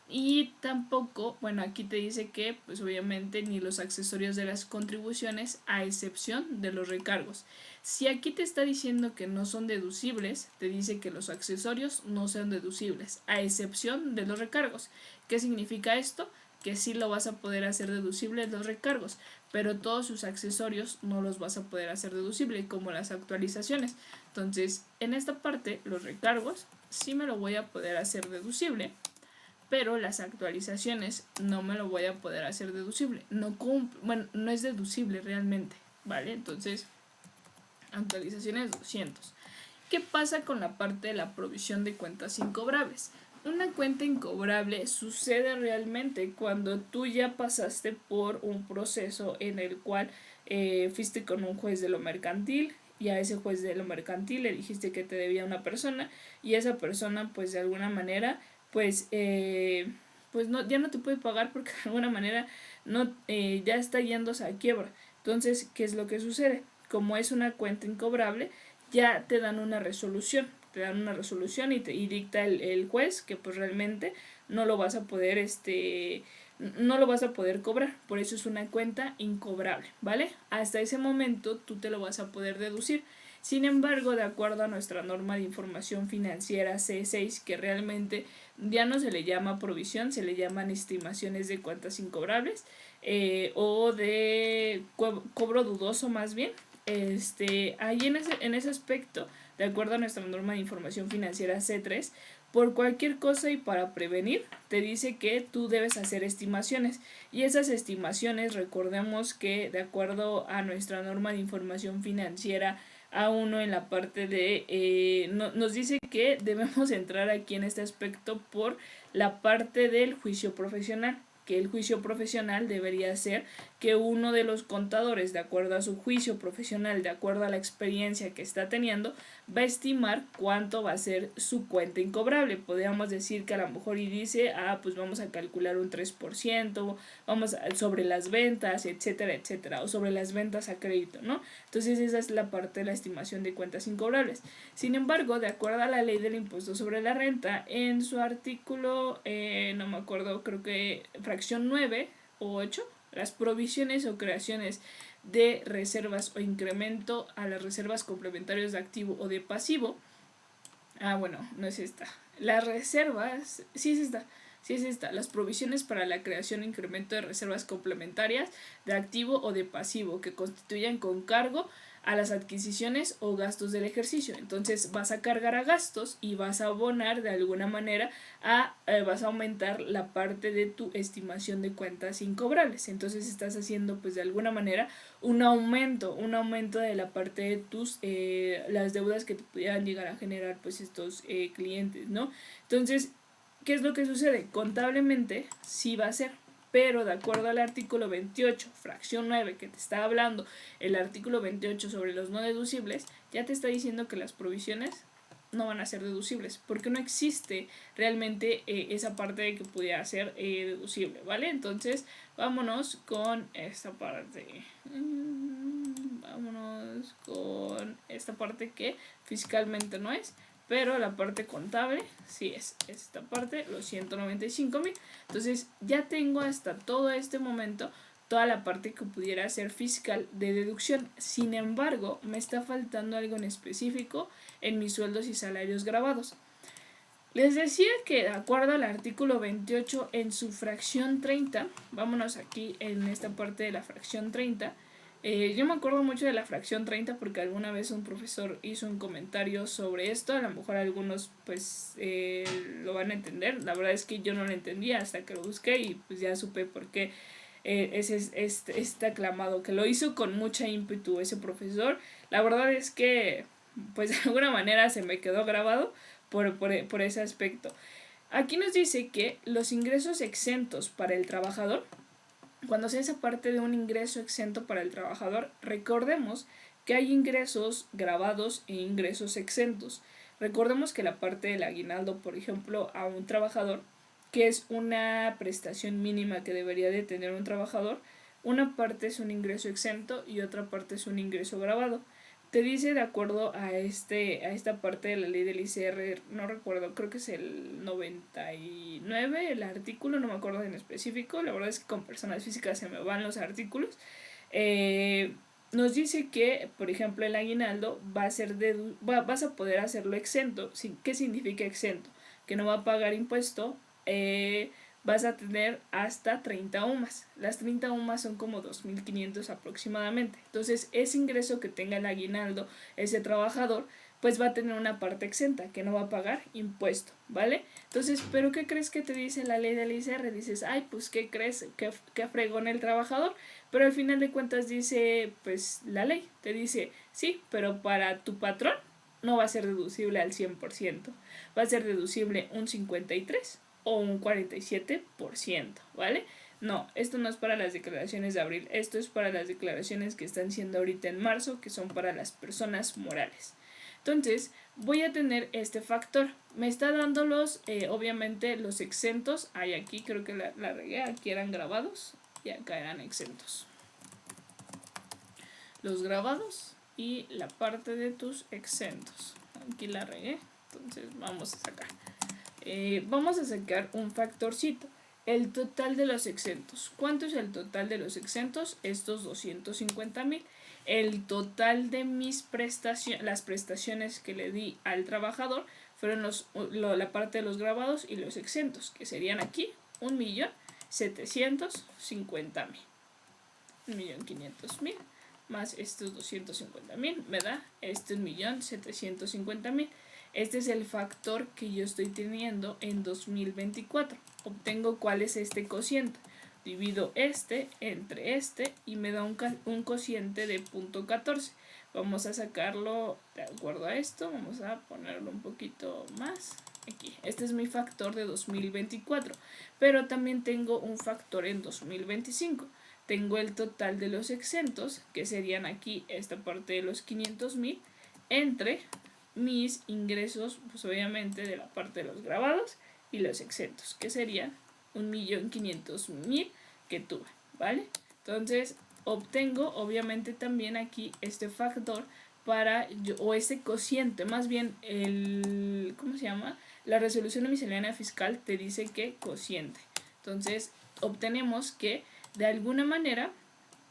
Y tampoco, bueno, aquí te dice que pues obviamente ni los accesorios de las contribuciones, a excepción de los recargos. Si aquí te está diciendo que no son deducibles, te dice que los accesorios no sean deducibles, a excepción de los recargos. ¿Qué significa esto? Que sí lo vas a poder hacer deducible los recargos, pero todos sus accesorios no los vas a poder hacer deducible, como las actualizaciones. Entonces, en esta parte, los recargos sí me lo voy a poder hacer deducible, pero las actualizaciones no me lo voy a poder hacer deducible. No es deducible realmente, ¿vale? Entonces, actualizaciones 200. ¿Qué pasa con la parte de la provisión de cuentas incobrables? Una cuenta incobrable sucede realmente cuando tú ya pasaste por un proceso en el cual fuiste con un juez de lo mercantil, y a ese juez de lo mercantil le dijiste que te debía una persona, y esa persona pues de alguna manera pues no, ya no te puede pagar porque de alguna manera no, ya está yéndose a quiebra. Entonces, ¿qué es lo que sucede? Como es una cuenta incobrable, ya te dan una resolución. Y dicta el juez que pues realmente no lo vas a poder no lo vas a poder cobrar. Por eso es una cuenta incobrable, ¿vale? Hasta ese momento tú te lo vas a poder deducir. Sin embargo, de acuerdo a nuestra norma de información financiera C6, que realmente ya no se le llama provisión, se le llaman estimaciones de cuentas incobrables, o de cobro dudoso más bien. Ahí en ese aspecto, de acuerdo a nuestra norma de información financiera C3, por cualquier cosa y para prevenir, te dice que tú debes hacer estimaciones. Y esas estimaciones, recordemos que de acuerdo a nuestra norma de información financiera A1 en la parte de... nos dice que debemos entrar aquí en este aspecto por la parte del juicio profesional, que el juicio profesional debería ser que uno de los contadores, de acuerdo a su juicio profesional, de acuerdo a la experiencia que está teniendo, va a estimar cuánto va a ser su cuenta incobrable. Podríamos decir que a lo mejor y dice, pues vamos a calcular un 3%, vamos sobre las ventas, etcétera, etcétera, o sobre las ventas a crédito, ¿no? Entonces esa es la parte de la estimación de cuentas incobrables. Sin embargo, de acuerdo a la ley del impuesto sobre la renta, en su artículo, no me acuerdo, creo que fracción 9 o 8, las provisiones o creaciones de reservas o incremento a las reservas complementarias de activo o de pasivo. Bueno, no es esta. Las reservas, sí es esta. Las provisiones para la creación o incremento de reservas complementarias de activo o de pasivo que constituyan con cargo a las adquisiciones o gastos del ejercicio. Entonces vas a cargar a gastos y vas a abonar de alguna manera vas a aumentar la parte de tu estimación de cuentas incobrables. Entonces estás haciendo pues de alguna manera un aumento de la parte de tus las deudas que te pudieran llegar a generar pues estos clientes, ¿no? Entonces, ¿qué es lo que sucede? Contablemente sí va a ser, pero de acuerdo al artículo 28, fracción 9, que te está hablando, el artículo 28 sobre los no deducibles, ya te está diciendo que las provisiones no van a ser deducibles, porque no existe realmente esa parte de que pudiera ser deducible, ¿vale? Entonces, vámonos con esta parte. Vámonos con esta parte que fiscalmente no es, pero la parte contable sí es esta parte, los 195,000. Entonces ya tengo hasta todo este momento toda la parte que pudiera ser fiscal de deducción. Sin embargo, me está faltando algo en específico en mis sueldos y salarios grabados. Les decía que de acuerdo al artículo 28 en su fracción 30, vámonos aquí en esta parte de la fracción 30, yo me acuerdo mucho de la fracción 30 porque alguna vez un profesor hizo un comentario sobre esto. A lo mejor algunos pues lo van a entender. La verdad es que yo no lo entendía hasta que lo busqué y pues ya supe por qué está aclamado, que lo hizo con mucha ímpetu ese profesor. La verdad es que pues de alguna manera se me quedó grabado por ese aspecto. Aquí nos dice que los ingresos exentos para el trabajador cuando sea esa parte de un ingreso exento para el trabajador, recordemos que hay ingresos grabados e ingresos exentos. Recordemos que la parte del aguinaldo, por ejemplo, a un trabajador, que es una prestación mínima que debería de tener un trabajador, una parte es un ingreso exento y otra parte es un ingreso grabado. Te dice de acuerdo a esta parte de la ley del ICR, no recuerdo, creo que es el 99, el artículo, no me acuerdo en específico, la verdad es que con personas físicas se me van los artículos. Nos dice que, por ejemplo, el aguinaldo vas a poder hacerlo exento. ¿Qué significa exento? Que no va a pagar impuesto. Vas a tener hasta 30 UMAS. Las 30 UMAS son como 2.500 aproximadamente. Entonces, ese ingreso que tenga el aguinaldo, ese trabajador, pues va a tener una parte exenta, que no va a pagar impuesto, ¿vale? Entonces, ¿pero qué crees que te dice la ley del ICR? Dices, ay, pues, ¿qué crees? ¿Qué fregón el trabajador? Pero al final de cuentas dice, pues, la ley. Te dice, sí, pero para tu patrón no va a ser deducible al 100%. Va a ser deducible un 53% o un 47%, ¿vale? No, esto no es para las declaraciones de abril, esto es para las declaraciones que están siendo ahorita en marzo, que son para las personas morales. Entonces, voy a tener este factor. Me está dando obviamente, los exentos. Hay aquí, creo que la regué, aquí eran grabados y acá eran exentos. Los grabados y la parte de tus exentos. Aquí la regué, entonces vamos a sacar. Vamos a sacar un factorcito, el total de los exentos. ¿Cuánto es el total de los exentos? Estos 250,000. El total de mis prestaciones, las prestaciones que le di al trabajador, fueron la parte de los grabados y los exentos, que serían aquí 1.750.000. 1.500.000 más estos 250,000 me da 1.750.000. Este es el factor que yo estoy teniendo en 2024. Obtengo cuál es este cociente. Divido entre y me da un cociente de 0.14. Vamos a sacarlo de acuerdo a esto. Vamos a ponerlo un poquito más aquí. Este es mi factor de 2024. Pero también tengo un factor en 2025. Tengo el total de los exentos, que serían aquí esta parte de los 500,000, entre mis ingresos, pues obviamente de la parte de los grabados y los exentos, que serían 1.500.000 que tuve, ¿vale? Entonces obtengo obviamente también aquí este factor o este cociente, más bien ¿cómo se llama? La resolución de miscelánea fiscal te dice que cociente. Entonces obtenemos que de alguna manera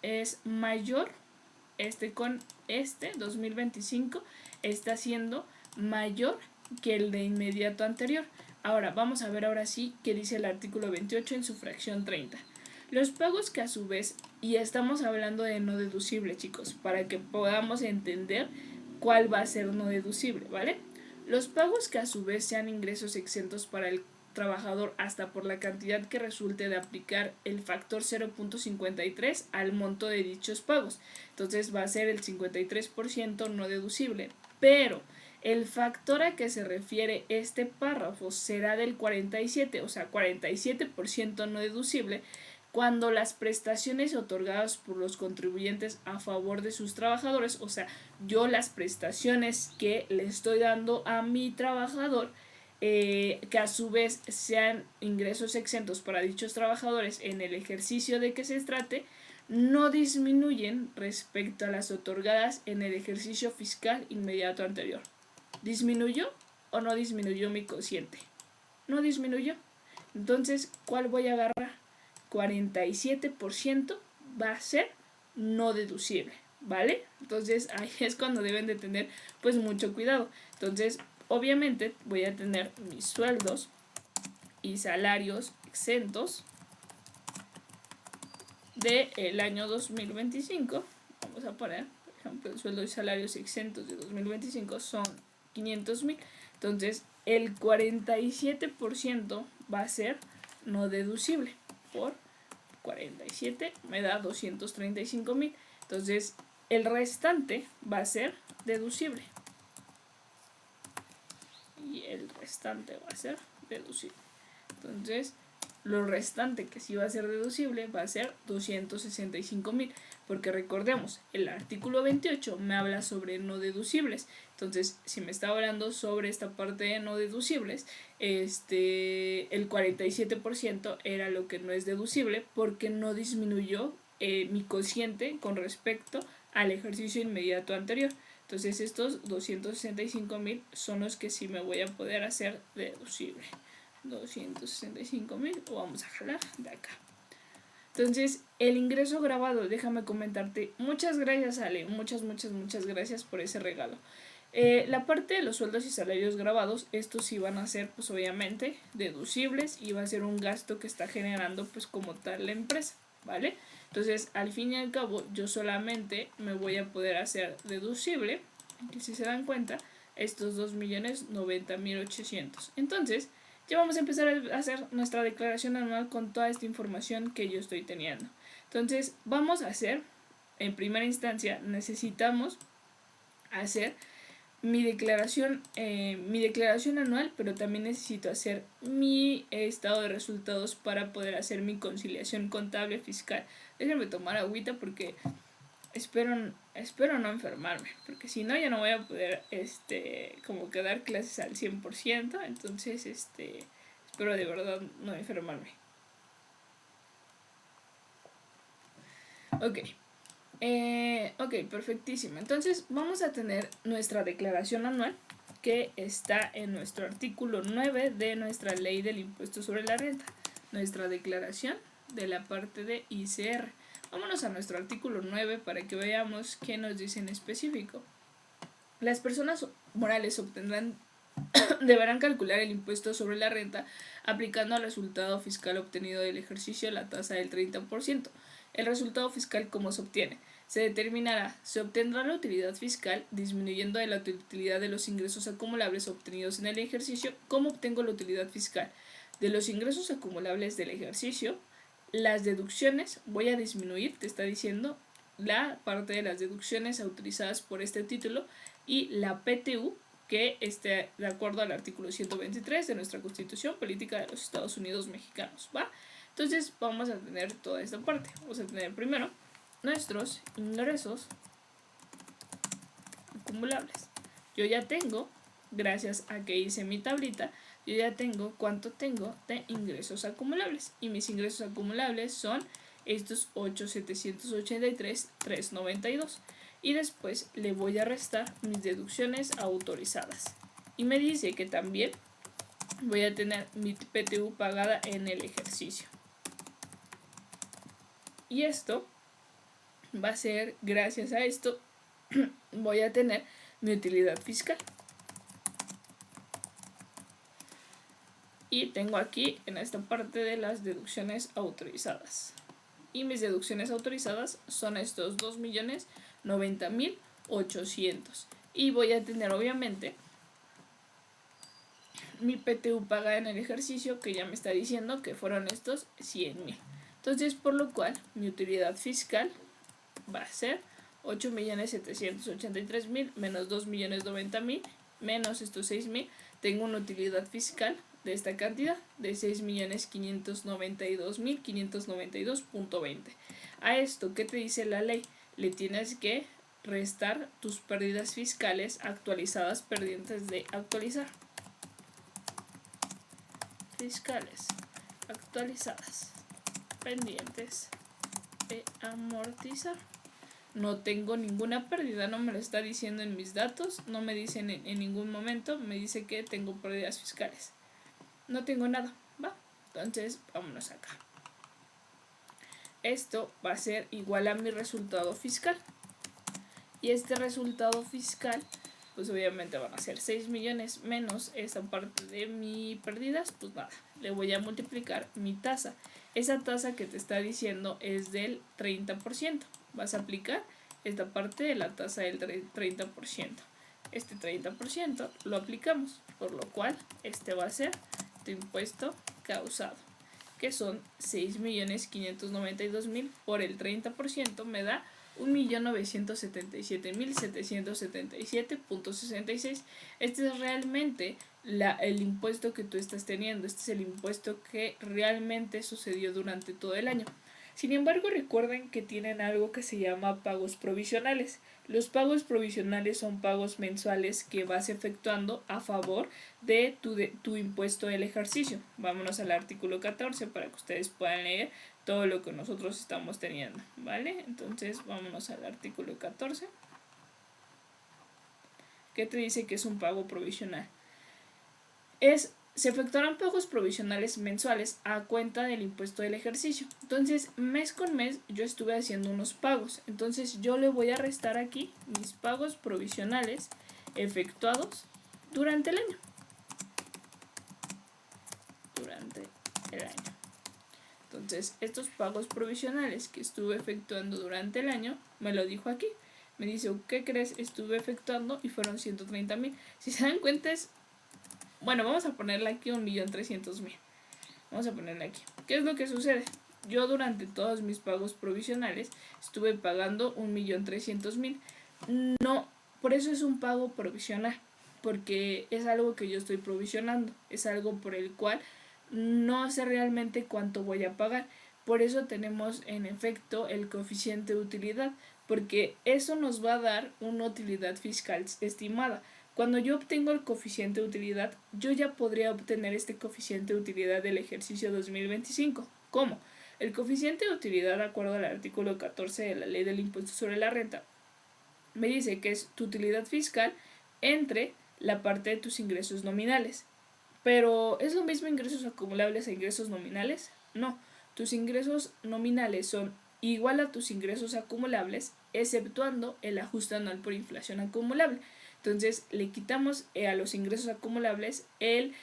es mayor con 2025 está siendo mayor que el de inmediato anterior. Ahora vamos a ver ahora sí qué dice el artículo 28 en su fracción 30. Los pagos que a su vez, y estamos hablando de no deducible, chicos, para que podamos entender cuál va a ser no deducible, ¿vale? Los pagos que a su vez sean ingresos exentos para el trabajador hasta por la cantidad que resulte de aplicar el factor 0.53 al monto de dichos pagos. Entonces va a ser el 53% no deducible, pero el factor a que se refiere este párrafo será del 47, o sea, 47% no deducible, cuando las prestaciones otorgadas por los contribuyentes a favor de sus trabajadores, o sea, yo las prestaciones que le estoy dando a mi trabajador, que a su vez sean ingresos exentos para dichos trabajadores en el ejercicio de que se trate, no disminuyen respecto a las otorgadas en el ejercicio fiscal inmediato anterior. ¿Disminuyó o no disminuyó mi cociente? No disminuyó. Entonces, ¿cuál voy a agarrar? 47% va a ser no deducible, ¿vale? Entonces, ahí es cuando deben de tener pues mucho cuidado. Entonces, obviamente voy a tener mis sueldos y salarios exentos del año 2025. Vamos a poner, por ejemplo, el sueldo y salarios exentos de 2025 son 500,000. Entonces, el 47% va a ser no deducible. Por 47 me da 235,000. Entonces, el restante va a ser deducible. Y el restante va a ser deducible. Entonces, lo restante que sí va a ser deducible va a ser 265,000, porque recordemos, el artículo 28 me habla sobre no deducibles. Entonces, si me está hablando sobre esta parte de no deducibles, el 47% era lo que no es deducible porque no disminuyó mi cociente con respecto al ejercicio inmediato anterior. Entonces estos 265,000 son los que sí me voy a poder hacer deducible. 265,000, o vamos a jalar de acá. Entonces, el ingreso grabado, déjame comentarte, muchas gracias Ale, muchas gracias por ese regalo. La parte de los sueldos y salarios grabados, estos sí van a ser pues obviamente deducibles y va a ser un gasto que está generando pues como tal la empresa, ¿vale? Entonces, al fin y al cabo, yo solamente me voy a poder hacer deducible, que si se dan cuenta, estos 2,090,800. Entonces, ya vamos a empezar a hacer nuestra declaración anual con toda esta información que yo estoy teniendo. Entonces, vamos a hacer, en primera instancia, necesitamos hacer mi declaración anual, pero también necesito hacer mi estado de resultados para poder hacer mi conciliación contable fiscal. Déjenme tomar agüita porque espero no enfermarme, porque si no ya no voy a poder como que dar clases al 100%, entonces espero de verdad no enfermarme. Ok, perfectísimo. Entonces vamos a tener nuestra declaración anual que está en nuestro artículo 9 de nuestra ley del impuesto sobre la renta, nuestra declaración de la parte de ICR. Vámonos a nuestro artículo 9 para que veamos qué nos dice en específico. Las personas morales deberán calcular el impuesto sobre la renta aplicando al resultado fiscal obtenido del ejercicio la tasa del 30%. El resultado fiscal, ¿cómo se obtiene? Se obtendrá la utilidad fiscal disminuyendo de la utilidad de los ingresos acumulables obtenidos en el ejercicio. ¿Cómo obtengo la utilidad fiscal? De los ingresos acumulables del ejercicio, las deducciones voy a disminuir, te está diciendo la parte de las deducciones autorizadas por este título y la PTU que esté de acuerdo al artículo 123 de nuestra Constitución Política de los Estados Unidos Mexicanos, ¿va? Entonces vamos a tener toda esta parte. Vamos a tener primero nuestros ingresos acumulables. Yo ya tengo, gracias a que hice mi tablita, yo ya tengo cuánto tengo de ingresos acumulables. Y mis ingresos acumulables son estos 8,783,392. Y después le voy a restar mis deducciones autorizadas. Y me dice que también voy a tener mi PTU pagada en el ejercicio. Y esto va a ser, gracias a esto, voy a tener mi utilidad fiscal. Y tengo aquí en esta parte de las deducciones autorizadas. Y mis deducciones autorizadas son estos 2,090,800. Y voy a tener obviamente mi PTU pagada en el ejercicio, que ya me está diciendo que fueron estos 100,000. Entonces, por lo cual, mi utilidad fiscal va a ser 8,783,000 menos 2,090,000 menos estos 6,000. Tengo una utilidad fiscal de esta cantidad de 6,592,592.20. A esto, ¿qué te dice la ley? Le tienes que restar tus pérdidas fiscales actualizadas pendientes de actualizar. Fiscales actualizadas pendientes de amortizar. No tengo ninguna pérdida, no me lo está diciendo en mis datos, no me dicen en ningún momento, me dice que tengo pérdidas fiscales. No tengo nada, ¿va? Entonces, vámonos acá. Esto va a ser igual a mi resultado fiscal. Y este resultado fiscal, pues obviamente van a ser 6 millones menos esta parte de mi pérdidas, pues nada, le voy a multiplicar mi tasa. Esa tasa que te está diciendo es del 30%. Vas a aplicar esta parte de la tasa del 30%. Este 30% lo aplicamos, por lo cual este va a ser tu impuesto causado, que son 6,592,000 por el 30%, me da 1.977.777.66. Este es realmente el impuesto que tú estás teniendo. Este es el impuesto que realmente sucedió durante todo el año. Sin embargo, recuerden que tienen algo que se llama pagos provisionales. Los pagos provisionales son pagos mensuales que vas efectuando a favor de tu impuesto del ejercicio. Vámonos al artículo 14 para que ustedes puedan leer todo lo que nosotros estamos teniendo, ¿vale? Entonces, vámonos al artículo 14. ¿Qué te dice que es un pago provisional? Se efectuarán pagos provisionales mensuales a cuenta del impuesto del ejercicio. Entonces, mes con mes yo estuve haciendo unos pagos. Entonces, yo le voy a restar aquí mis pagos provisionales efectuados durante el año. Entonces, estos pagos provisionales que estuve efectuando durante el año, me lo dijo aquí. Me dice, ¿qué crees? Estuve efectuando y fueron 130,000. Si se dan cuenta es... Bueno, vamos a ponerle aquí 1.300.000. Vamos a ponerle aquí. ¿Qué es lo que sucede? Yo durante todos mis pagos provisionales estuve pagando 1.300.000. No, por eso es un pago provisional, porque es algo que yo estoy provisionando, es algo por el cual no sé realmente cuánto voy a pagar. Por eso tenemos en efecto el coeficiente de utilidad, porque eso nos va a dar una utilidad fiscal estimada. Cuando yo obtengo el coeficiente de utilidad, yo ya podría obtener este coeficiente de utilidad del ejercicio 2025. ¿Cómo? El coeficiente de utilidad, de acuerdo al artículo 14 de la Ley del Impuesto sobre la Renta, me dice que es tu utilidad fiscal entre la parte de tus ingresos nominales. Pero, ¿es lo mismo ingresos acumulables a ingresos nominales? No, tus ingresos nominales son igual a tus ingresos acumulables, exceptuando el ajuste anual por inflación acumulable. Entonces, le quitamos a los ingresos acumulables el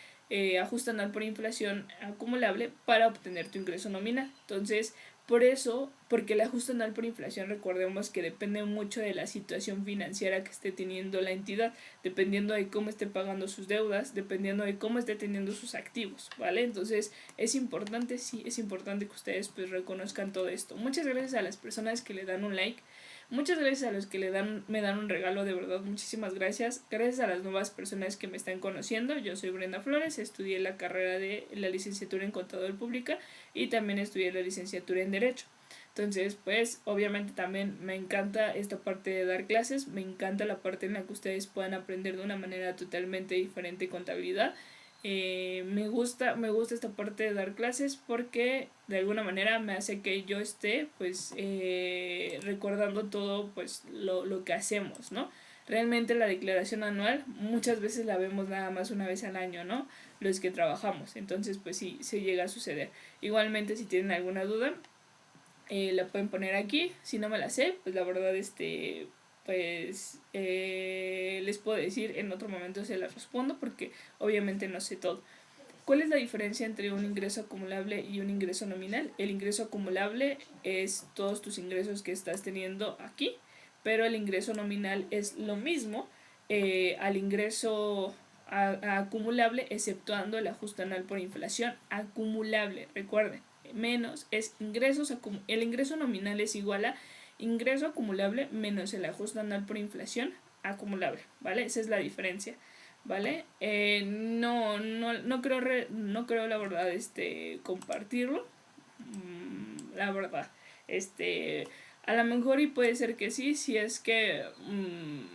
ajuste anual por inflación acumulable para obtener tu ingreso nominal. Entonces, por eso, porque el ajuste anual por inflación, recordemos que depende mucho de la situación financiera que esté teniendo la entidad, dependiendo de cómo esté pagando sus deudas, dependiendo de cómo esté teniendo sus activos, ¿vale? Entonces, es importante, sí, es importante que ustedes pues reconozcan todo esto. Muchas gracias a las personas que le dan un like. Muchas gracias a los que me dan un regalo, de verdad, muchísimas gracias. Gracias a las nuevas personas que me están conociendo. Yo soy Brenda Flores, estudié la carrera de la licenciatura en Contador Pública y también estudié la licenciatura en Derecho. Entonces, pues, obviamente también me encanta esta parte de dar clases, me encanta la parte en la que ustedes puedan aprender de una manera totalmente diferente contabilidad. Me gusta esta parte de dar clases porque de alguna manera me hace que yo esté pues recordando todo pues lo que hacemos, ¿no? Realmente la declaración anual muchas veces la vemos nada más una vez al año, ¿no? Los que trabajamos, entonces pues sí, se llega a suceder. Igualmente si tienen alguna duda la pueden poner aquí. Si no me la sé, pues la verdad pues les puedo decir en otro momento se las respondo porque obviamente no sé todo. ¿Cuál es la diferencia entre un ingreso acumulable y un ingreso nominal? El ingreso acumulable es todos tus ingresos que estás teniendo aquí, pero el ingreso nominal es lo mismo al ingreso acumulable, exceptuando el ajuste anual por inflación acumulable. Recuerden, menos es ingresos, el ingreso nominal es igual a ingreso acumulable menos el ajuste anual por inflación acumulable, ¿vale? Esa es la diferencia, ¿vale? No creo la verdad compartirlo, la verdad, a lo mejor y puede ser que sí, si es que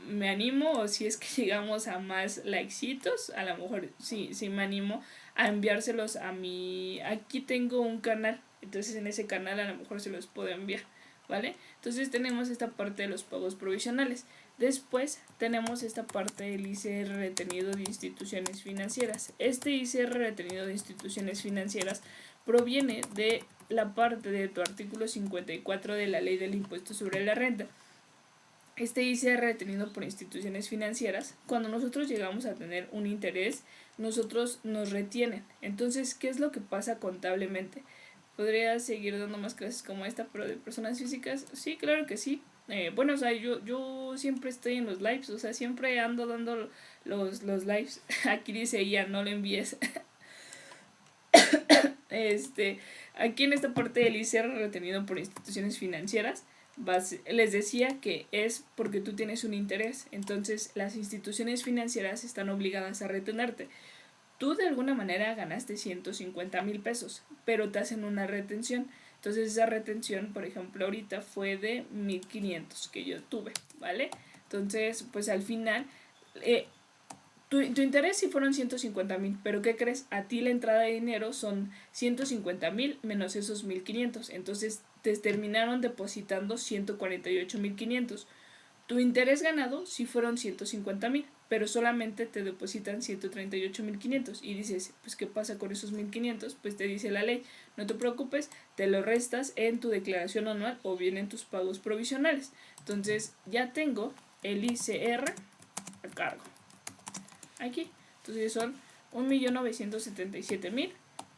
me animo o si es que llegamos a más likecitos, a lo mejor sí me animo a enviárselos a mi... Aquí tengo un canal, entonces en ese canal a lo mejor se los puedo enviar, ¿vale? Entonces tenemos esta parte de los pagos provisionales. Después tenemos esta parte del ICR retenido de instituciones financieras. Este ICR retenido de instituciones financieras proviene de la parte de tu artículo 54 de la Ley del Impuesto sobre la Renta. Este ICR retenido por instituciones financieras, cuando nosotros llegamos a tener un interés, nosotros nos retienen. Entonces, ¿qué es lo que pasa contablemente? ¿Podría seguir dando más clases como esta, pero de personas físicas? Sí, claro que sí. Bueno, o sea, yo siempre estoy en los lives, o sea, siempre ando dando los lives. Aquí dice ya, no lo envíes. Aquí en esta parte del ICR retenido por instituciones financieras, les decía que es porque tú tienes un interés, entonces las instituciones financieras están obligadas a retenerte. Tú de alguna manera ganaste 150,000 pesos, pero te hacen una retención. Entonces esa retención, por ejemplo, ahorita fue de 1,500 que yo tuve, ¿vale? Entonces, pues al final, tu interés sí fueron 150,000, pero ¿qué crees? A ti la entrada de dinero son 150,000 menos esos 1,500. Entonces te terminaron depositando 148,500. Tu interés ganado sí fueron 150,000, pero solamente te depositan 138,500. Y dices, pues ¿qué pasa con esos 1,500? Pues te dice la ley, no te preocupes, te lo restas en tu declaración anual o bien en tus pagos provisionales. Entonces ya tengo el ICR a cargo. Aquí, entonces son 1,977,000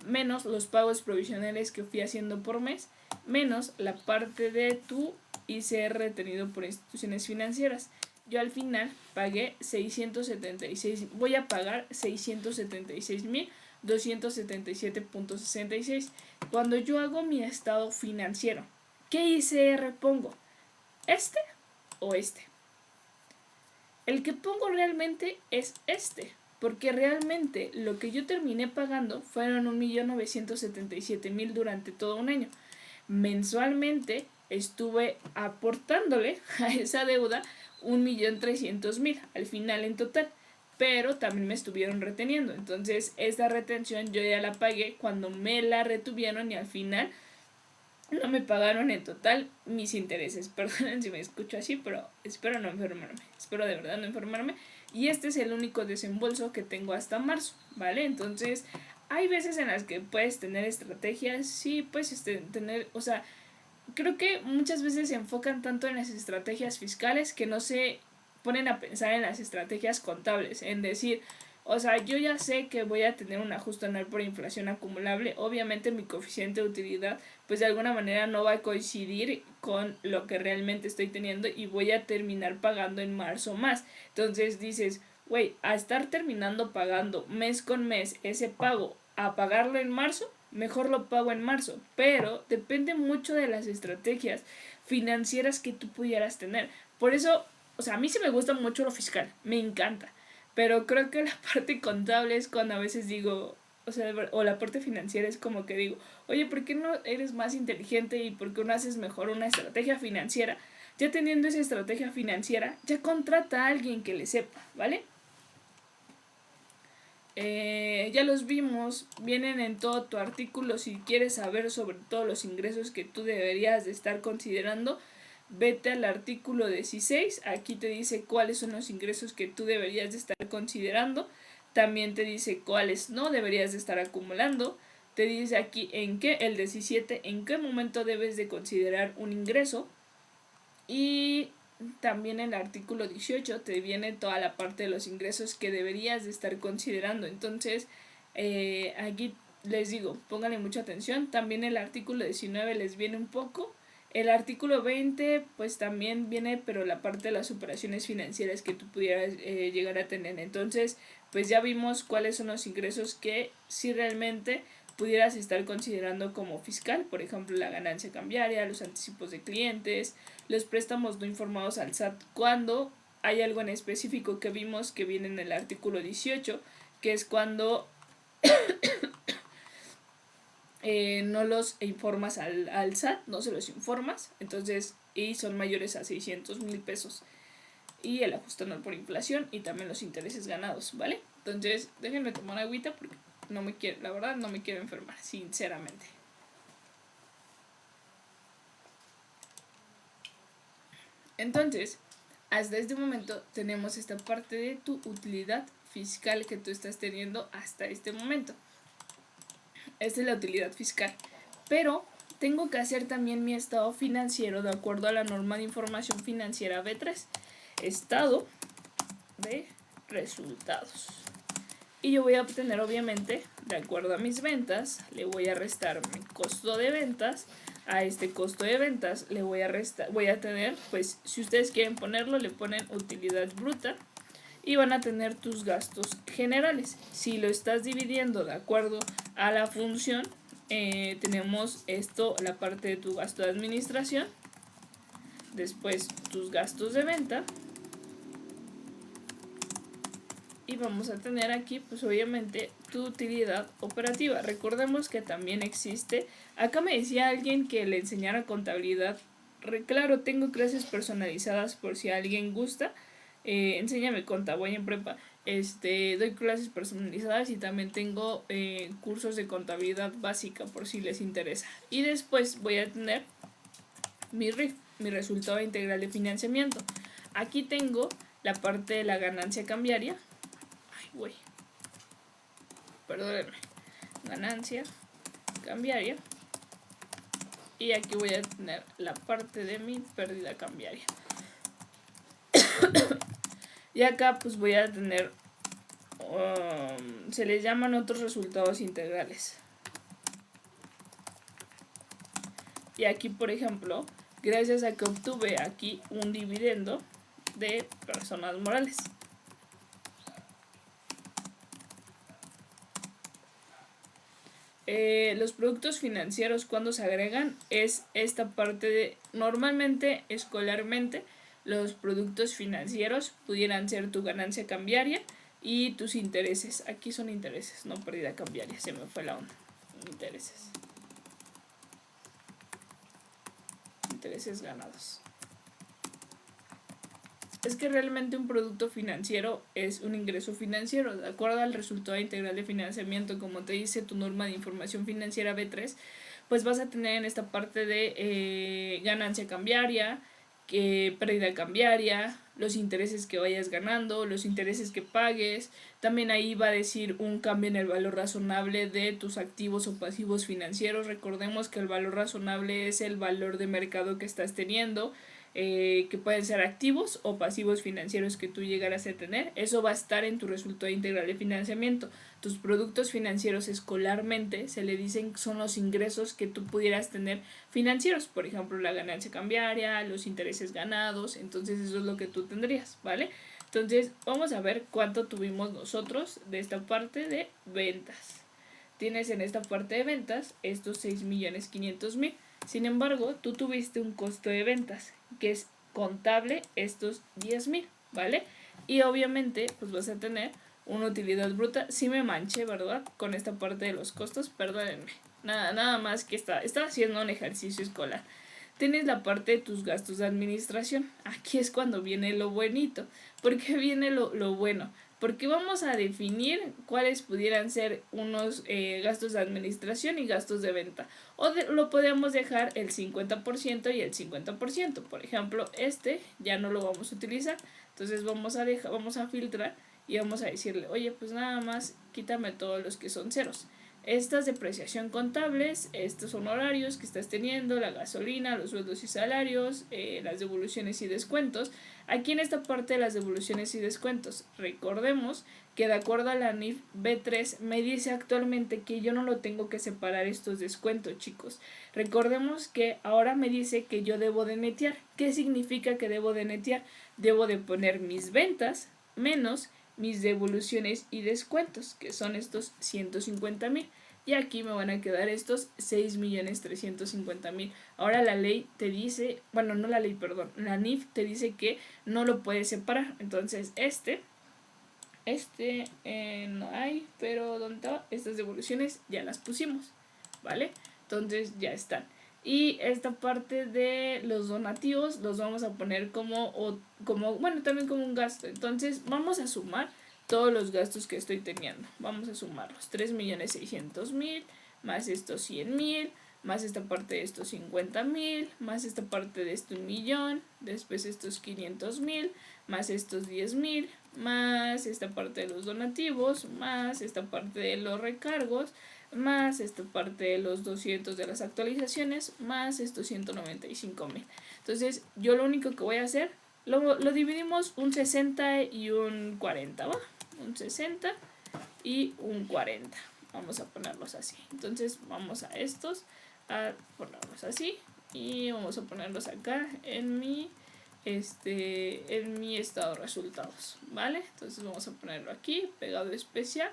menos los pagos provisionales que fui haciendo por mes, menos la parte de tu ICR retenido por instituciones financieras. Yo al final pagué 676, voy a pagar 676,277.66. Cuando yo hago mi estado financiero, ¿qué ICR pongo? ¿Este o este? El que pongo realmente es este, porque realmente lo que yo terminé pagando fueron 1,977,000 durante todo un año. Mensualmente estuve aportándole a esa deuda 1,300,000 al final en total, pero también me estuvieron reteniendo. Entonces esta retención yo ya la pagué cuando me la retuvieron y al final no me pagaron en total mis intereses. Perdonen si me escucho así, pero espero no enfermarme. Espero de verdad no enfermarme. Y este es el único desembolso que tengo hasta marzo, ¿vale? Entonces, hay veces en las que puedes tener estrategias, sí, puedes tener, o sea, creo que muchas veces se enfocan tanto en las estrategias fiscales que no se ponen a pensar en las estrategias contables, en decir, o sea, yo ya sé que voy a tener un ajuste anual por inflación acumulable. Obviamente mi coeficiente de utilidad pues de alguna manera no va a coincidir con lo que realmente estoy teniendo y voy a terminar pagando en marzo más. Entonces dices, güey, a estar terminando pagando mes con mes ese pago a pagarlo en marzo, mejor lo pago en marzo. Pero depende mucho de las estrategias financieras que tú pudieras tener. Por eso, o sea, a mí sí me gusta mucho lo fiscal, me encanta. Pero creo que la parte contable es cuando a veces digo, o sea, o la parte financiera es como que digo, oye, ¿por qué no eres más inteligente y por qué no haces mejor una estrategia financiera? Ya teniendo esa estrategia financiera, ya contrata a alguien que le sepa, ¿vale? Ya los vimos, vienen en todo tu artículo. Si quieres saber sobre todos los ingresos que tú deberías de estar considerando, vete al artículo 16, aquí te dice cuáles son los ingresos que tú deberías de estar considerando, también te dice cuáles no deberías de estar acumulando, te dice aquí en qué, el 17, en qué momento debes de considerar un ingreso, y también en el artículo 18 te viene toda la parte de los ingresos que deberías de estar considerando. Entonces, aquí les digo, pónganle mucha atención. También el artículo 19 les viene un poco. El artículo 20 pues también viene, pero la parte de las operaciones financieras que tú pudieras llegar a tener. Entonces, pues ya vimos cuáles son los ingresos que si realmente pudieras estar considerando como fiscal, por ejemplo, la ganancia cambiaria, los anticipos de clientes, los préstamos no informados al SAT, cuando hay algo en específico que vimos que viene en el artículo 18, que es cuando no los informas al SAT, no se los informas, entonces, y son mayores a 600,000 pesos. Y el ajuste anual por inflación y también los intereses ganados, ¿vale? Entonces, déjenme tomar agüita porque no me quiero, la verdad no me quiero enfermar, sinceramente. Entonces, hasta este momento tenemos esta parte de tu utilidad fiscal que tú estás teniendo hasta este momento. Esta es la utilidad fiscal. Pero tengo que hacer también mi estado financiero de acuerdo a la norma de información financiera B3. Estado de resultados. Y yo voy a obtener, obviamente, de acuerdo a mis ventas, le voy a restar mi costo de ventas. A este costo de ventas le voy a tener, pues si ustedes quieren ponerlo, le ponen utilidad bruta y van a tener tus gastos generales. Si lo estás dividiendo de acuerdo a la función, tenemos esto, la parte de tu gasto de administración, después tus gastos de venta, y vamos a tener aquí pues obviamente tu utilidad operativa. Recordemos que también existe, acá me decía alguien que le enseñara contabilidad. Claro, tengo clases personalizadas por si alguien gusta. Enséñame conta, voy en prepa. Doy clases personalizadas y también tengo cursos de contabilidad básica por si les interesa. Y después voy a tener mi RIF, mi resultado integral de financiamiento. Aquí tengo la parte de la ganancia cambiaria. Ay, güey. Perdónenme. Ganancia cambiaria. Y aquí voy a tener la parte de mi pérdida cambiaria. Y acá pues voy a tener, se les llaman otros resultados integrales. Y aquí por ejemplo, gracias a que obtuve aquí un dividendo de personas morales. Los productos financieros cuando se agregan es esta parte de, normalmente escolarmente los productos financieros pudieran ser tu ganancia cambiaria y tus intereses. Aquí son intereses, no pérdida cambiaria, se me fue la onda. Intereses ganados. Es que realmente un producto financiero es un ingreso financiero, de acuerdo al resultado integral de financiamiento, como te dice tu norma de información financiera B3, pues vas a tener en esta parte de ganancia cambiaria, pérdida cambiaria, los intereses que vayas ganando, los intereses que pagues. También ahí va a decir un cambio en el valor razonable de tus activos o pasivos financieros. Recordemos que el valor razonable es el valor de mercado que estás teniendo, que pueden ser activos o pasivos financieros que tú llegarás a tener. Eso va a estar en tu resultado integral de financiamiento. Tus productos financieros escolarmente se le dicen son los ingresos que tú pudieras tener financieros, por ejemplo la ganancia cambiaria, los intereses ganados. Entonces eso es lo que tú tendrías, ¿vale? Entonces vamos a ver cuánto tuvimos nosotros de esta parte de ventas. Tienes en esta parte de ventas estos 6.500.000. Sin embargo, tú tuviste un costo de ventas que es contable, estos 10.000, ¿vale? Y obviamente pues vas a tener una utilidad bruta. Sí me manché, ¿verdad? Con esta parte de los costos, perdónenme. Nada más que estaba haciendo un ejercicio escolar. Tienes la parte de tus gastos de administración. Aquí es cuando viene lo bonito. ¿Por qué viene lo bueno? Porque vamos a definir cuáles pudieran ser unos gastos de administración y gastos de venta. O lo podemos dejar el 50% y el 50%. Por ejemplo, ya no lo vamos a utilizar. Entonces vamos a filtrar y vamos a decirle, oye, pues nada más quítame todos los que son ceros. Estas depreciación contables, estos honorarios que estás teniendo, la gasolina, los sueldos y salarios, las devoluciones y descuentos. Aquí en esta parte de las devoluciones y descuentos, recordemos que de acuerdo a la NIF B3 me dice actualmente que yo no lo tengo que separar estos descuentos, chicos. Recordemos que ahora me dice que yo debo de netear. ¿Qué significa que debo de netear? Debo de poner mis ventas menos mis devoluciones y descuentos, que son estos 150.000. Y aquí me van a quedar estos 6.350.000. Ahora la ley te dice, bueno, no la ley, perdón, la NIF te dice que no lo puedes separar. Entonces no hay, pero ¿dónde está? Estas devoluciones ya las pusimos, ¿vale? Entonces ya están. Y esta parte de los donativos los vamos a poner bueno, también como un gasto. Entonces vamos a sumar todos los gastos que estoy teniendo. Vamos a sumarlos. 3.600.000 más estos 100.000, más esta parte de estos 50.000, más esta parte de este 1.000.000, después estos 500.000, más estos 10.000, más esta parte de los donativos, más esta parte de los recargos, más esta parte de los 200 de las actualizaciones, más estos 195.000. Entonces yo lo único que voy a hacer, lo dividimos un 60 y un 40, ¿va? Un 60 y un 40. Vamos a ponerlos así. Entonces vamos a ponerlos así y vamos a ponerlos acá en mi estado de resultados, ¿vale? Entonces vamos a ponerlo aquí, pegado especial.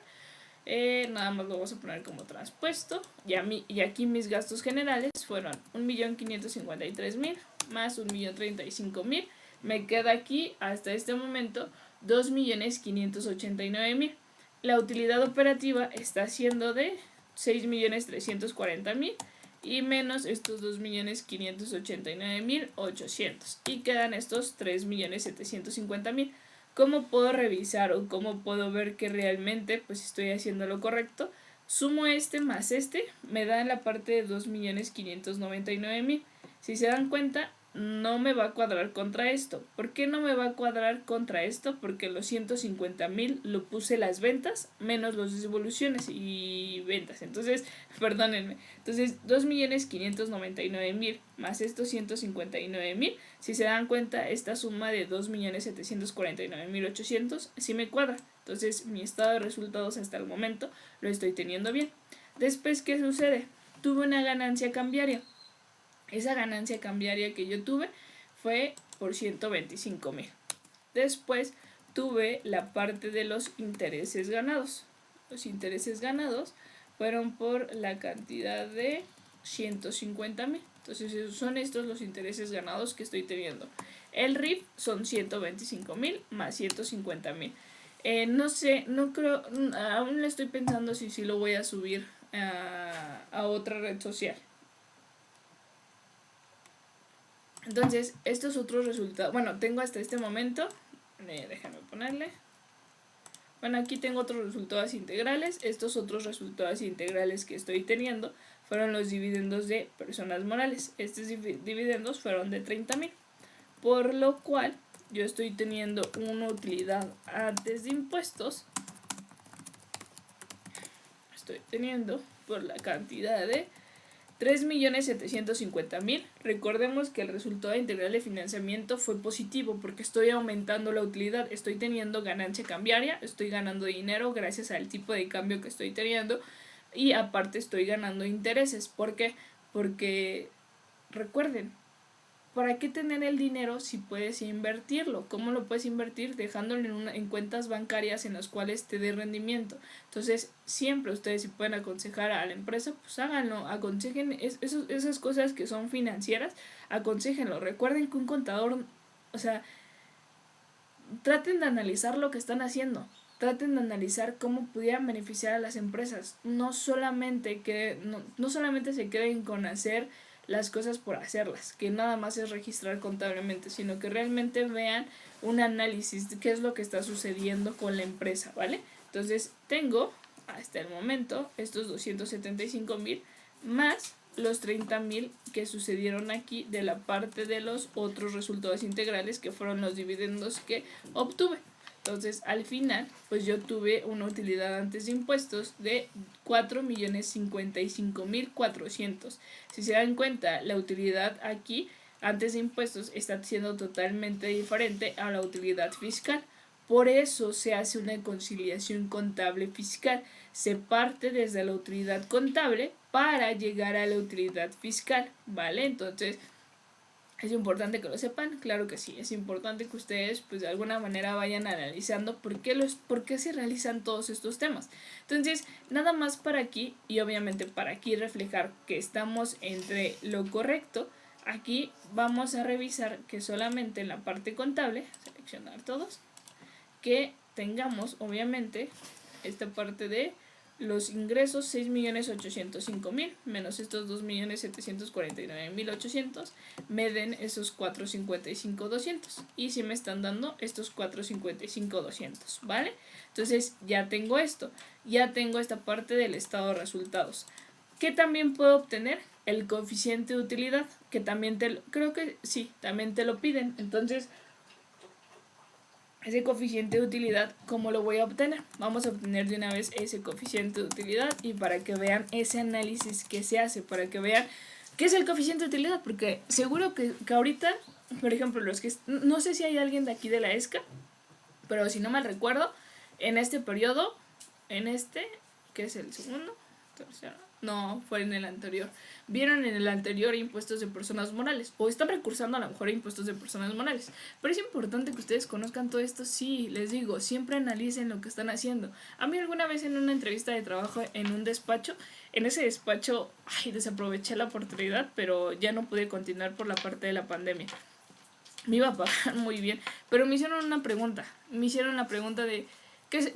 Nada más lo vamos a poner como transpuesto. Y aquí mis gastos generales fueron 1.553.000 más 1.035.000. Me queda aquí hasta este momento 2.589.000. La utilidad operativa está siendo de 6.340.000 y menos estos 2.589.800 y quedan estos 3.750.000. ¿Cómo puedo revisar o cómo puedo ver que realmente pues estoy haciendo lo correcto? Sumo este más este, me da en la parte de 2.599.000. Si se dan cuenta, no me va a cuadrar contra esto. ¿Por qué no me va a cuadrar contra esto? Porque los 150.000 lo puse las ventas menos los devoluciones y ventas. Entonces, perdónenme. Entonces, 2.599.000 más estos 159.000. Si se dan cuenta, esta suma de 2.749.800 sí me cuadra. Entonces, mi estado de resultados hasta el momento lo estoy teniendo bien. Después, ¿qué sucede? Tuve una ganancia cambiaria. Esa ganancia cambiaria que yo tuve fue por 125.000. Después tuve la parte de los intereses ganados. Los intereses ganados fueron por la cantidad de 150.000. Entonces son estos los intereses ganados que estoy teniendo. El RIF son 125.000 más 150.000. No sé, no creo, aún le estoy pensando si lo voy a subir a otra red social. Entonces, estos otros resultados, bueno, tengo hasta este momento, déjame ponerle. Bueno, aquí tengo otros resultados integrales. Estos otros resultados integrales que estoy teniendo fueron los dividendos de personas morales. Estos dividendos fueron de 30.000. Por lo cual, yo estoy teniendo una utilidad antes de impuestos. Estoy teniendo por la cantidad de 3.750.000. Recordemos que el resultado integral de financiamiento fue positivo porque estoy aumentando la utilidad, estoy teniendo ganancia cambiaria, estoy ganando dinero gracias al tipo de cambio que estoy teniendo y aparte estoy ganando intereses. ¿Por qué? Porque recuerden, ¿para qué tener el dinero si puedes invertirlo? ¿Cómo lo puedes invertir? Dejándolo en cuentas bancarias en las cuales te dé rendimiento. Entonces, siempre ustedes si pueden aconsejar a la empresa, pues háganlo, aconsejen esas cosas que son financieras, aconsejenlo. Recuerden que un contador, o sea, traten de analizar lo que están haciendo. Traten de analizar cómo pudieran beneficiar a las empresas. No solamente se queden con hacer las cosas por hacerlas, que nada más es registrar contablemente, sino que realmente vean un análisis de qué es lo que está sucediendo con la empresa, ¿vale? Entonces tengo hasta el momento estos 275.000 más los 30.000 que sucedieron aquí de la parte de los otros resultados integrales que fueron los dividendos que obtuve. Entonces, al final, pues yo tuve una utilidad antes de impuestos de 4.055.400. Si se dan cuenta, la utilidad aquí antes de impuestos está siendo totalmente diferente a la utilidad fiscal. Por eso se hace una conciliación contable fiscal. Se parte desde la utilidad contable para llegar a la utilidad fiscal, ¿vale? Entonces, ¿es importante que lo sepan? Claro que sí, es importante que ustedes pues de alguna manera vayan analizando por qué se realizan todos estos temas. Entonces, nada más para aquí y obviamente para aquí reflejar que estamos entre lo correcto, aquí vamos a revisar que solamente en la parte contable, seleccionar todos, que tengamos obviamente esta parte de los ingresos 6.805.000 menos estos 2.749.800 me den esos 455.200 y si me están dando estos 455.200, ¿vale? Entonces ya tengo esto, ya tengo esta parte del estado de resultados. ¿Qué también puedo obtener? El coeficiente de utilidad, que también también te lo piden. Entonces, ese coeficiente de utilidad, ¿cómo lo voy a obtener? Vamos a obtener de una vez ese coeficiente de utilidad y para que vean ese análisis que se hace, para que vean qué es el coeficiente de utilidad, porque seguro que ahorita, por ejemplo, no sé si hay alguien de aquí de la ESCA, pero si no mal recuerdo, en este periodo, que es el segundo, tercero, no fue en el anterior. Vieron en el anterior impuestos de personas morales, o están recursando a lo mejor a impuestos de personas morales. Pero es importante que ustedes conozcan todo esto. Sí, les digo, siempre analicen lo que están haciendo. A mí alguna vez en una entrevista de trabajo en un despacho, en ese despacho, desaproveché la oportunidad, pero ya no pude continuar por la parte de la pandemia. Me iba a pagar muy bien, pero me hicieron una pregunta. Me hicieron la pregunta de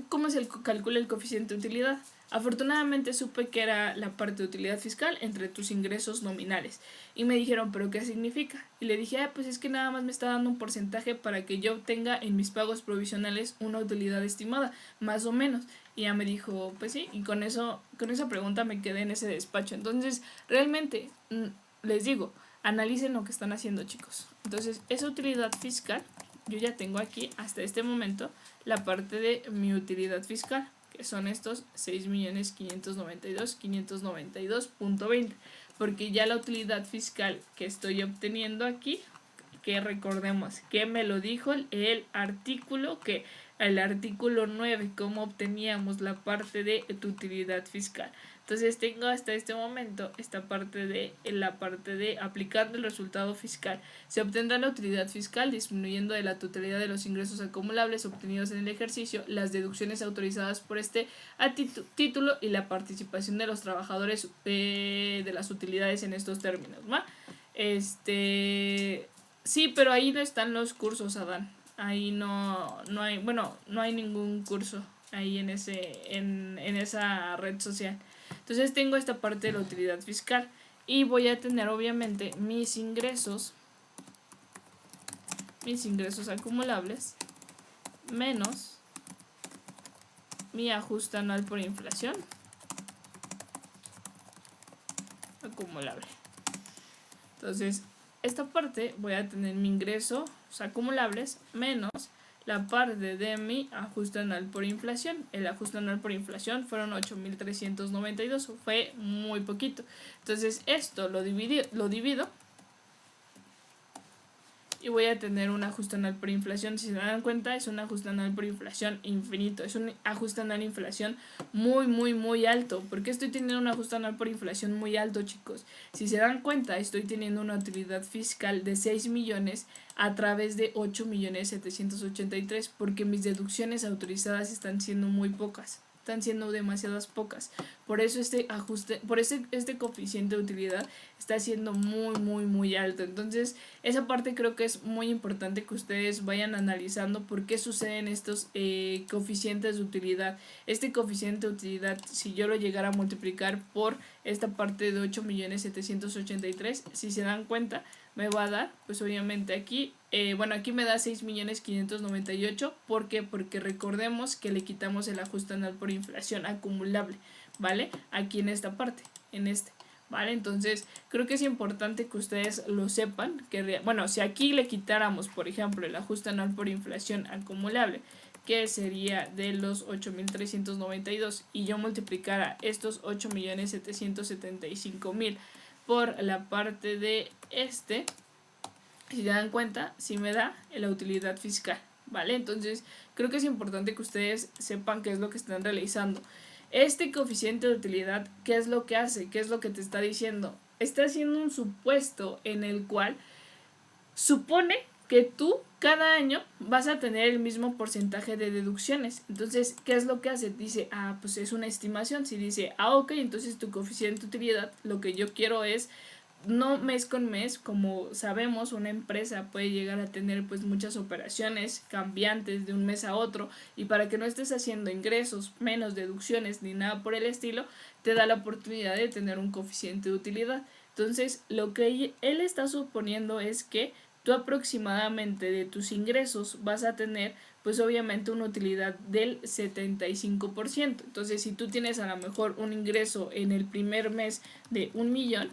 ¿cómo se calcula el coeficiente de utilidad? Afortunadamente supe que era la parte de utilidad fiscal entre tus ingresos nominales. Y me dijeron, ¿pero qué significa? Y le dije, pues es que nada más me está dando un porcentaje para que yo obtenga en mis pagos provisionales una utilidad estimada, más o menos. Y ya me dijo, pues sí, y con esa pregunta me quedé en ese despacho. Entonces, realmente, les digo, analicen lo que están haciendo, chicos. Entonces, esa utilidad fiscal, yo ya tengo aquí, hasta este momento, la parte de mi utilidad fiscal, que son estos 6.592.592.20, porque ya la utilidad fiscal que estoy obteniendo aquí, que recordemos que me lo dijo el artículo 9, cómo obteníamos la parte de tu utilidad fiscal. Entonces tengo hasta este momento esta parte de la parte de aplicando el resultado fiscal. Se obtendrá la utilidad fiscal disminuyendo de la totalidad de los ingresos acumulables obtenidos en el ejercicio, las deducciones autorizadas por este título y la participación de los trabajadores de las utilidades en estos términos, ¿va? Sí, pero ahí no están los cursos, Adán. Ahí no hay, no hay ningún curso ahí en esa red social. Entonces tengo esta parte de la utilidad fiscal y voy a tener obviamente mis ingresos acumulables menos mi ajuste anual por inflación acumulable. Entonces esta parte voy a tener mi ingreso acumulables menos la parte de mi ajuste anual por inflación. El ajuste anual por inflación fueron 8.392, fue muy poquito. Entonces esto lo divido y voy a tener un ajuste anual por inflación. Si se dan cuenta, es un ajuste anual por inflación infinito, es un ajuste anual por inflación muy alto. ¿Por qué estoy teniendo un ajuste anual por inflación muy alto, chicos? Si se dan cuenta, estoy teniendo una utilidad fiscal de 6 millones a través de 8.783.000, porque mis deducciones autorizadas están siendo muy pocas, están siendo demasiadas pocas. Por eso este coeficiente de utilidad está siendo muy alto. Entonces esa parte creo que es muy importante que ustedes vayan analizando por qué suceden estos coeficientes de utilidad. Este coeficiente de utilidad, si yo lo llegara a multiplicar por esta parte de 8.783.000, si se dan cuenta, me va a dar, pues obviamente aquí, aquí me da 6.598.000. ¿Por qué? Porque recordemos que le quitamos el ajuste anual por inflación acumulable, ¿vale? Aquí en esta parte, ¿vale? Entonces creo que es importante que ustedes lo sepan, que si aquí le quitáramos, por ejemplo, el ajuste anual por inflación acumulable, que sería de los 8.392, y yo multiplicara estos 8.775.000 por la parte de si se dan cuenta, sí me da la utilidad fiscal, ¿vale? Entonces creo que es importante que ustedes sepan qué es lo que están realizando. Este coeficiente de utilidad, ¿qué es lo que hace? ¿Qué es lo que te está diciendo? Está haciendo un supuesto en el cual supone que tú cada año vas a tener el mismo porcentaje de deducciones. Entonces, ¿qué es lo que hace? Dice, pues es una estimación. Si dice, ok, entonces tu coeficiente de utilidad, lo que yo quiero es, no mes con mes, como sabemos, una empresa puede llegar a tener pues muchas operaciones cambiantes de un mes a otro, y para que no estés haciendo ingresos, menos deducciones ni nada por el estilo, te da la oportunidad de tener un coeficiente de utilidad. Entonces, lo que él está suponiendo es que tú aproximadamente de tus ingresos vas a tener pues obviamente una utilidad del 75%. Entonces, si tú tienes a lo mejor un ingreso en el primer mes de 1 millón,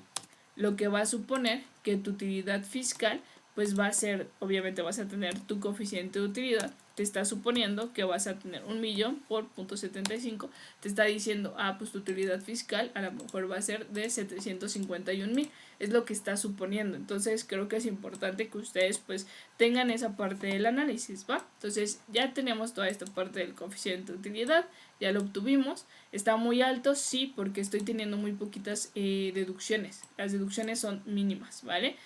lo que va a suponer que tu utilidad fiscal pues va a ser, obviamente vas a tener tu coeficiente de utilidad. Te está suponiendo que vas a tener 1.000.000 por 0.75. Te está diciendo, pues tu utilidad fiscal a lo mejor va a ser de 751.000. Es lo que está suponiendo. Entonces creo que es importante que ustedes pues tengan esa parte del análisis, ¿va? Entonces ya tenemos toda esta parte del coeficiente de utilidad. Ya lo obtuvimos. Está muy alto, sí, porque estoy teniendo muy poquitas deducciones. Las deducciones son mínimas, ¿vale?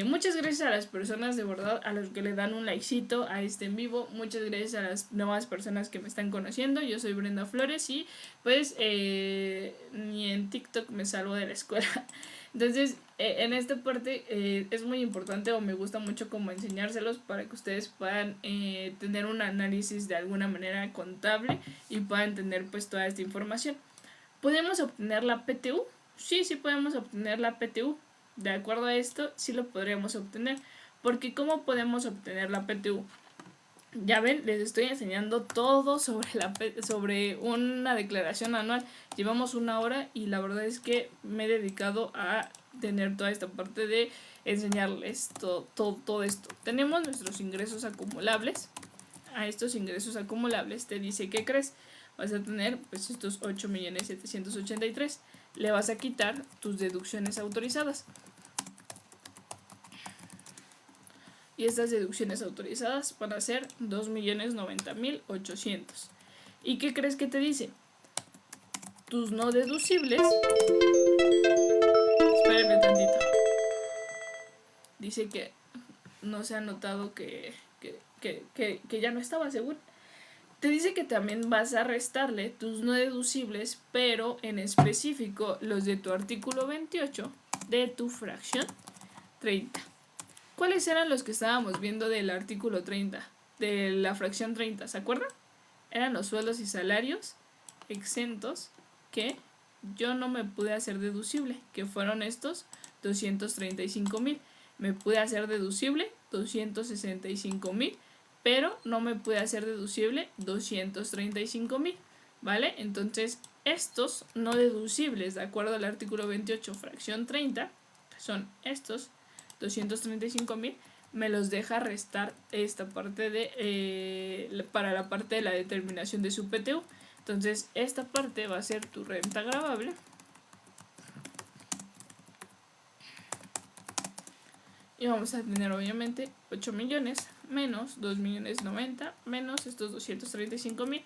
Muchas gracias a las personas de verdad, a los que le dan un likecito a este en vivo. Muchas gracias a las nuevas personas que me están conociendo. Yo soy Brenda Flores y pues ni en TikTok me salvo de la escuela. Entonces en esta parte es muy importante, o me gusta mucho como enseñárselos para que ustedes puedan tener un análisis de alguna manera contable y puedan tener pues toda esta información. ¿Podemos obtener la PTU? Sí podemos obtener la PTU. De acuerdo a esto, sí lo podríamos obtener. Porque ¿cómo podemos obtener la PTU? Ya ven, les estoy enseñando todo sobre una declaración anual. Llevamos 1 hora y la verdad es que me he dedicado a tener toda esta parte de enseñarles todo esto. Tenemos nuestros ingresos acumulables. A estos ingresos acumulables te dice, ¿qué crees? Vas a tener pues estos 8.783.000. Le vas a quitar tus deducciones autorizadas. Y estas deducciones autorizadas van a ser 2.090.800. ¿Y qué crees que te dice? Tus no deducibles. Espérenme tantito. Dice que no se ha notado que ya no estaba seguro. Te dice que también vas a restarle tus no deducibles, pero en específico los de tu artículo 28 de tu fracción 30. ¿Cuáles eran los que estábamos viendo del artículo 30? De la fracción 30, ¿se acuerdan? Eran los sueldos y salarios exentos que yo no me pude hacer deducible, que fueron estos 235.000. Me pude hacer deducible 265.000, pero no me pude hacer deducible 235.000, ¿vale? Entonces, estos no deducibles, de acuerdo al artículo 28, fracción 30, son estos 235.000, me los deja restar esta parte de para la parte de la determinación de su PTU. Entonces esta parte va a ser tu renta gravable, y vamos a tener obviamente 8 millones menos 2.090.000 menos estos 235.000.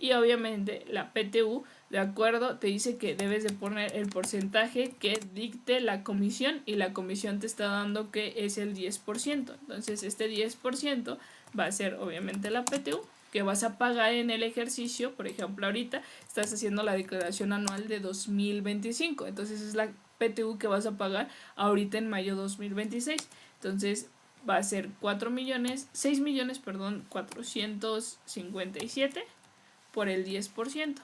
Y obviamente la PTU, de acuerdo, te dice que debes de poner el porcentaje que dicte la comisión, y la comisión te está dando que es el 10%. Entonces este 10% va a ser obviamente la PTU que vas a pagar en el ejercicio. Por ejemplo, ahorita estás haciendo la declaración anual de 2025. Entonces es la PTU que vas a pagar ahorita en mayo 2026. Entonces va a ser 6.457.000 por el 10%,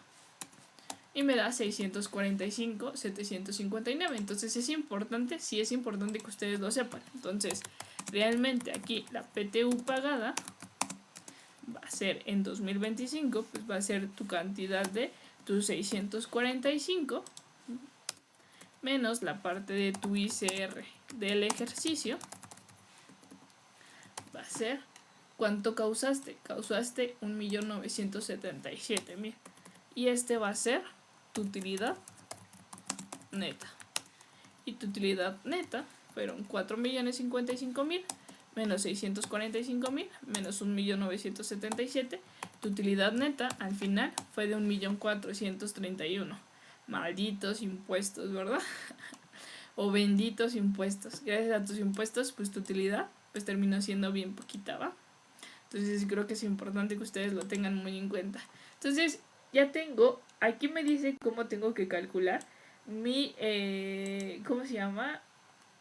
y me da 645.759. Entonces es importante, sí es importante que ustedes lo sepan. Entonces realmente aquí la PTU pagada va a ser en 2025, pues va a ser tu cantidad de tus 645 menos la parte de tu ICR del ejercicio. Va a ser, ¿cuánto causaste? Causaste 1.977.000. Y este va a ser tu utilidad neta. Y tu utilidad neta fueron 4.055.000 menos 645.000 menos 1.977.000. Tu utilidad neta al final fue de 1.431.000. Malditos impuestos, ¿verdad? O benditos impuestos. Gracias a tus impuestos, pues tu utilidad pues terminó siendo bien poquita, ¿va? Entonces creo que es importante que ustedes lo tengan muy en cuenta. Entonces ya tengo, aquí me dice cómo tengo que calcular mi, ¿cómo se llama?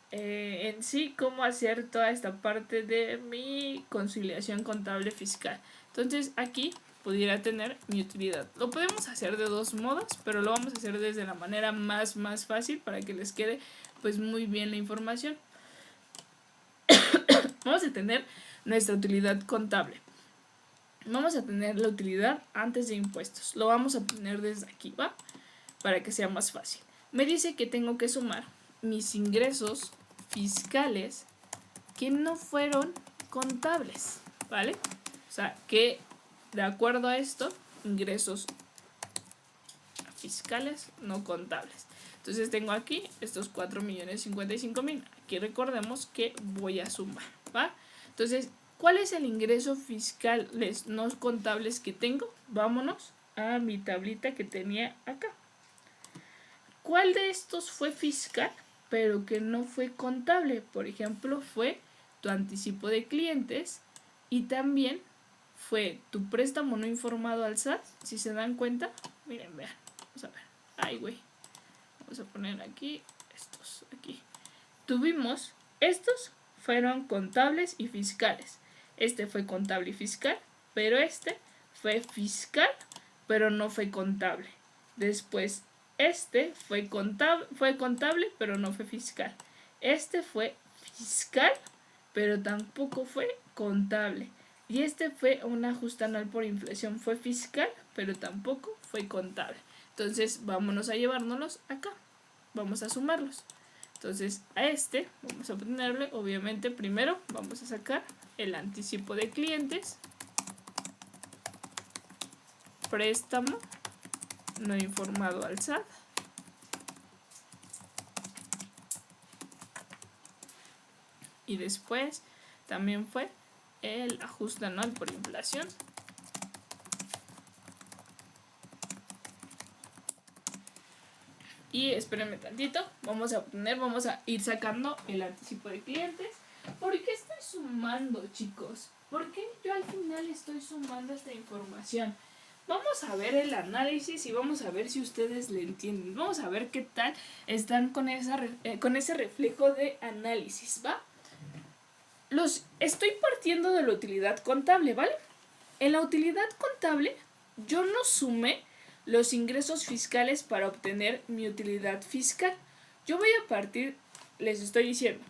En sí, cómo hacer toda esta parte de mi conciliación contable fiscal. Entonces aquí pudiera tener mi utilidad. Lo podemos hacer de dos modos, pero lo vamos a hacer desde la manera más fácil para que les quede pues muy bien la información. Vamos a tener nuestra utilidad contable. Vamos a tener la utilidad antes de impuestos. Lo vamos a poner desde aquí, ¿va? Para que sea más fácil. Me dice que tengo que sumar mis ingresos fiscales que no fueron contables, ¿vale? O sea, que de acuerdo a esto, ingresos fiscales no contables. Entonces tengo aquí estos 4.055.000. Aquí recordemos que voy a sumar, ¿va? Entonces, ¿cuál es el ingreso fiscal no contables que tengo? Vámonos a mi tablita que tenía acá. ¿Cuál de estos fue fiscal, pero que no fue contable? Por ejemplo, fue tu anticipo de clientes y también fue tu préstamo no informado al SAT. Si se dan cuenta, miren, vean, vamos a ver. Ay, güey. Vamos a poner aquí estos, aquí. Tuvimos, estos fueron contables y fiscales. Este fue contable y fiscal, pero este fue fiscal, pero no fue contable. Después, este fue contable, pero no fue fiscal. Este fue fiscal, pero tampoco fue contable. Y este fue un ajuste anual por inflación. Fue fiscal, pero tampoco fue contable. Entonces, vámonos a llevárnoslos acá. Vamos a sumarlos. Entonces, a este vamos a ponerle, obviamente, primero vamos a sacar el anticipo de clientes, préstamo no informado al SAT, y después también fue el ajuste anual por inflación. Y espérenme tantito, vamos a ir sacando el anticipo de clientes. ¿Por qué estoy sumando, chicos? ¿Por qué yo al final estoy sumando esta información? Vamos a ver el análisis y vamos a ver si ustedes le entienden. Vamos a ver qué tal están con ese reflejo de análisis, ¿va? Estoy partiendo de la utilidad contable, ¿vale? En la utilidad contable yo no sumé los ingresos fiscales para obtener mi utilidad fiscal. Yo voy a partir, les estoy diciendo,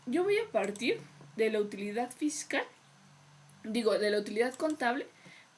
yo voy a partir de la utilidad fiscal, de la utilidad contable,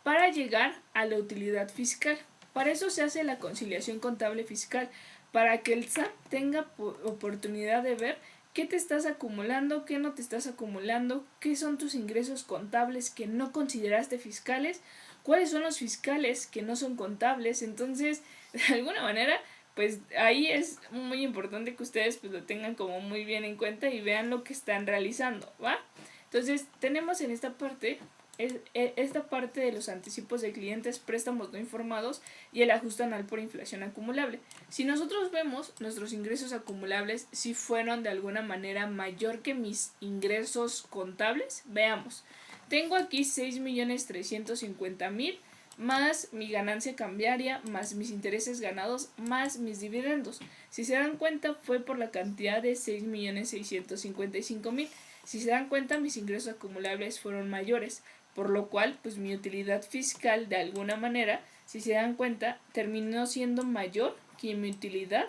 para llegar a la utilidad fiscal. Para eso se hace la conciliación contable fiscal, para que el SAT tenga oportunidad de ver qué te estás acumulando, qué no te estás acumulando, qué son tus ingresos contables que no consideraste fiscales, cuáles son los fiscales que no son contables. Entonces, de alguna manera, pues ahí es muy importante que ustedes pues lo tengan como muy bien en cuenta y vean lo que están realizando, ¿va? Entonces, tenemos en esta parte de los anticipos de clientes, préstamos no informados y el ajuste anual por inflación acumulable. Si nosotros vemos nuestros ingresos acumulables, si fueron de alguna manera mayor que mis ingresos contables, veamos. Tengo aquí 6.350.000 más mi ganancia cambiaria, más mis intereses ganados, más mis dividendos. Si se dan cuenta, fue por la cantidad de 6.655.000. Si se dan cuenta, mis ingresos acumulables fueron mayores, por lo cual, pues mi utilidad fiscal, de alguna manera, si se dan cuenta, terminó siendo mayor que mi utilidad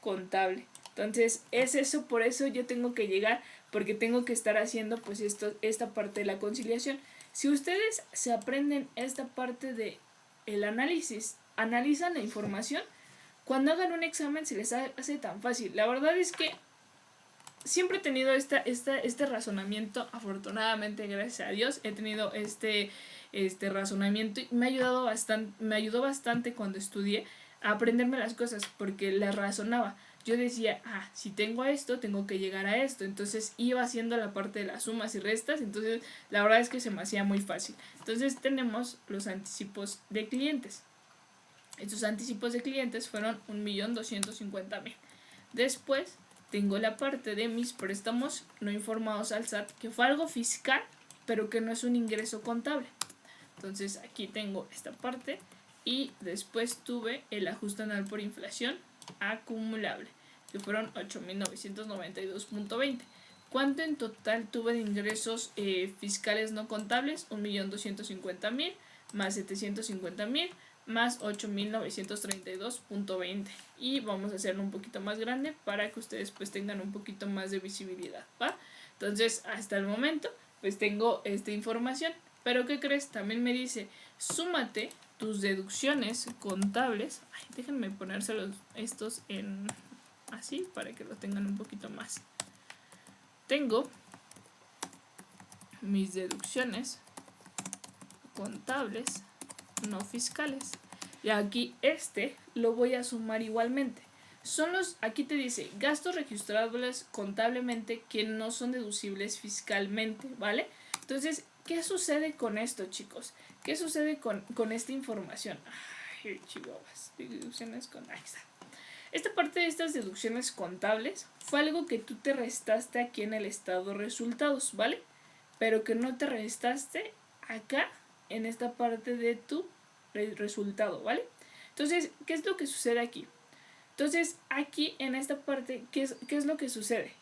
contable. Entonces, es eso, por eso yo tengo que llegar, porque tengo que estar haciendo pues esta parte de la conciliación. Si ustedes se aprenden esta parte de el análisis, analizan la información, cuando hagan un examen se les hace tan fácil. La verdad es que siempre he tenido este razonamiento, afortunadamente, gracias a Dios, he tenido este razonamiento y me ayudó bastante cuando estudié a aprenderme las cosas, porque las razonaba. Yo decía, si tengo esto, tengo que llegar a esto. Entonces iba haciendo la parte de las sumas y restas. Entonces la verdad es que se me hacía muy fácil. Entonces tenemos los anticipos de clientes. Estos anticipos de clientes fueron 1.250.000. Después tengo la parte de mis préstamos no informados al SAT, que fue algo fiscal, pero que no es un ingreso contable. Entonces aquí tengo esta parte. Y después tuve el ajuste anual por inflación acumulable, que fueron 8.992.20. ¿Cuánto en total tuve de ingresos fiscales no contables? 1.250.000 más 750.000 más 8.932.20. Y vamos a hacerlo un poquito más grande para que ustedes pues tengan un poquito más de visibilidad, ¿va? Entonces, hasta el momento pues tengo esta información. Pero ¿qué crees? También me dice, súmate tus deducciones contables. Déjenme ponérselos estos en así para que lo tengan un poquito más. Tengo mis deducciones contables no fiscales. Y aquí lo voy a sumar igualmente. Aquí te dice gastos registrables contablemente que no son deducibles fiscalmente, ¿vale? Entonces, ¿qué sucede con esto, chicos? ¿Qué sucede con esta información? Ay, chihuahuas, deducciones ahí está. Esta parte de estas deducciones contables fue algo que tú te restaste aquí en el estado resultados, ¿vale? Pero que no te restaste acá en esta parte de tu resultado, ¿vale? Entonces, ¿qué es lo que sucede aquí? Entonces, aquí en esta parte, ¿qué es lo que sucede?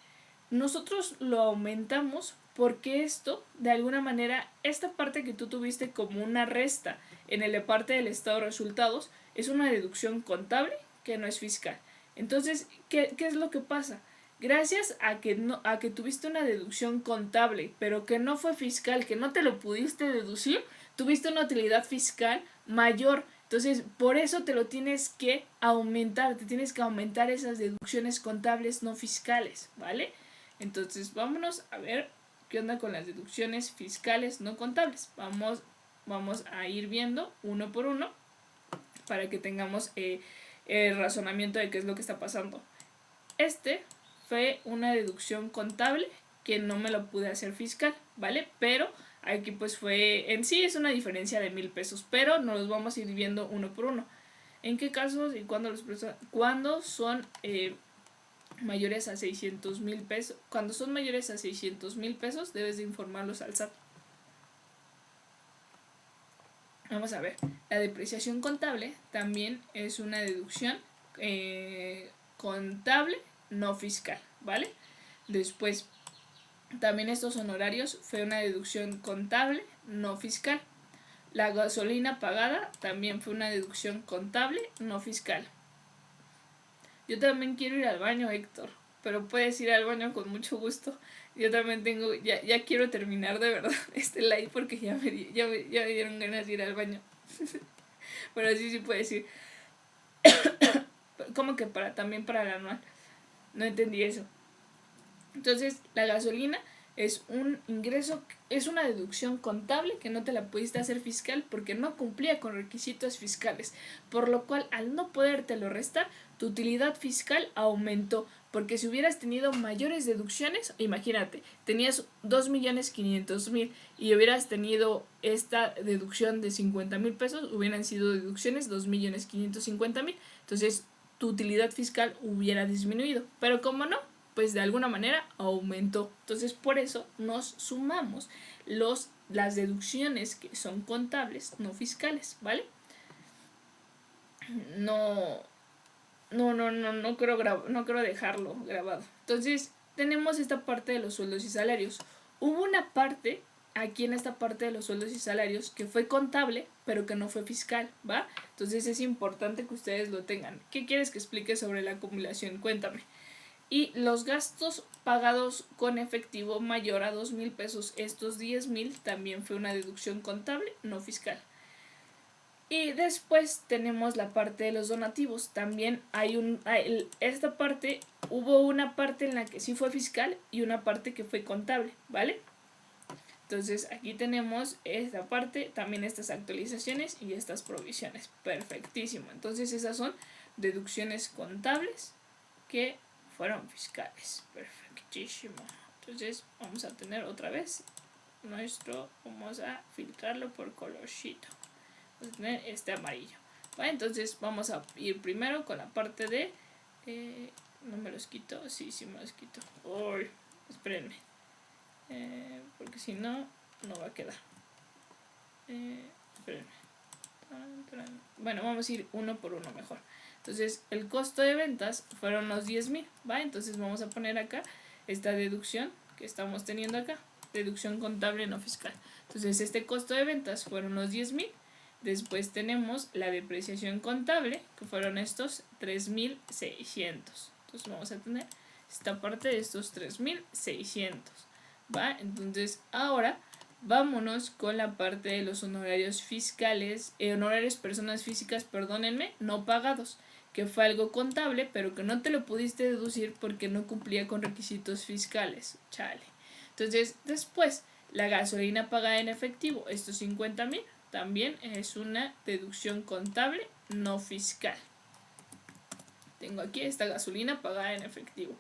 Nosotros lo aumentamos porque esto, de alguna manera, esta parte que tú tuviste como una resta en la parte del estado de resultados, es una deducción contable que no es fiscal. Entonces, ¿qué es lo que pasa? Gracias a que tuviste una deducción contable, pero que no fue fiscal, que no te lo pudiste deducir, tuviste una utilidad fiscal mayor. Entonces, por eso te lo tienes que aumentar, te tienes que aumentar esas deducciones contables no fiscales, ¿vale? Entonces, vámonos a ver qué onda con las deducciones fiscales no contables. Vamos a ir viendo uno por uno para que tengamos el razonamiento de qué es lo que está pasando. Fue una deducción contable que no me lo pude hacer fiscal, ¿vale? Pero aquí pues en sí es una diferencia de 1,000 pesos, pero nos los vamos a ir viendo uno por uno. ¿En qué casos y cuándo son mayores a 600,000 pesos? Cuando son mayores a 600,000 pesos debes de informarlos al SAT. Vamos a ver, la depreciación contable también es una deducción contable no fiscal, ¿vale? Después, también estos honorarios fue una deducción contable no fiscal. La gasolina pagada también fue una deducción contable no fiscal. Yo también quiero ir al baño, Héctor, pero puedes ir al baño con mucho gusto. Yo también ya quiero terminar de verdad este live porque ya me dieron ganas de ir al baño. Pero sí puedes ir. ¿Cómo que también para el anual? No entendí eso. Entonces, la gasolina es un ingreso, es una deducción contable que no te la pudiste hacer fiscal porque no cumplía con requisitos fiscales, por lo cual al no podértelo restar, tu utilidad fiscal aumentó, porque si hubieras tenido mayores deducciones, imagínate, tenías 2,500,000 y hubieras tenido esta deducción de 50,000 pesos, hubieran sido deducciones 2,550,000, entonces tu utilidad fiscal hubiera disminuido, pero como no, pues de alguna manera aumentó. Entonces por eso nos sumamos las deducciones que son contables, no fiscales, ¿vale? No creo dejarlo grabado. Entonces tenemos esta parte de los sueldos y salarios. Hubo una parte aquí en esta parte de los sueldos y salarios que fue contable, pero que no fue fiscal, ¿va? Entonces es importante que ustedes lo tengan. ¿Qué quieres que explique sobre la acumulación? Cuéntame. Y los gastos pagados con efectivo mayor a 2,000 pesos, estos 10,000 también fue una deducción contable, no fiscal. Y después tenemos la parte de los donativos. También esta parte, hubo una parte en la que sí fue fiscal y una parte que fue contable, ¿vale? Entonces aquí tenemos esta parte, también estas actualizaciones y estas provisiones. Perfectísimo. Entonces esas son deducciones contables que fueron fiscales. Perfectísimo. Entonces vamos a tener otra vez vamos a filtrarlo por colorcito. Vamos a tener este amarillo. ¿Vale? Entonces vamos a ir primero con la parte de no me los quito. Sí me los quito. Uy, espérenme. Porque si no va a quedar. Espérenme. Bueno, vamos a ir uno por uno mejor. Entonces el costo de ventas fueron los 10,000, ¿va? Entonces vamos a poner acá esta deducción que estamos teniendo acá, deducción contable no fiscal. Entonces este costo de ventas fueron los 10,000. Después tenemos la depreciación contable, que fueron estos 3,600. Entonces vamos a tener esta parte de estos 3,600, ¿va? Entonces ahora vámonos con la parte de los honorarios fiscales, honorarios personas físicas, perdónenme, no pagados, que fue algo contable, pero que no te lo pudiste deducir porque no cumplía con requisitos fiscales. Chale. Entonces, después, la gasolina pagada en efectivo, estos 50,000, también es una deducción contable no fiscal. Tengo aquí esta gasolina pagada en efectivo.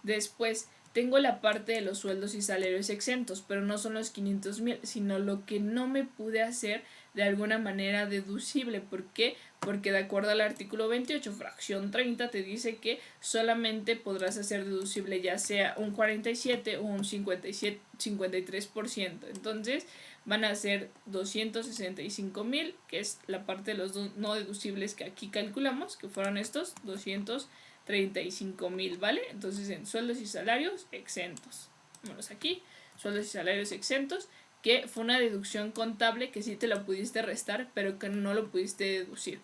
Después, tengo la parte de los sueldos y salarios exentos, pero no son los 500,000, sino lo que no me pude hacer de alguna manera deducible. ¿Por qué? Porque de acuerdo al artículo 28, fracción 30, te dice que solamente podrás hacer deducible ya sea un 47 o un 53%. Entonces van a ser 265,000, que es la parte de los no deducibles que aquí calculamos, que fueron estos 235,000, ¿vale? Entonces en sueldos y salarios exentos. Vámonos aquí, sueldos y salarios exentos, que fue una deducción contable que sí te lo pudiste restar, pero que no lo pudiste deducir.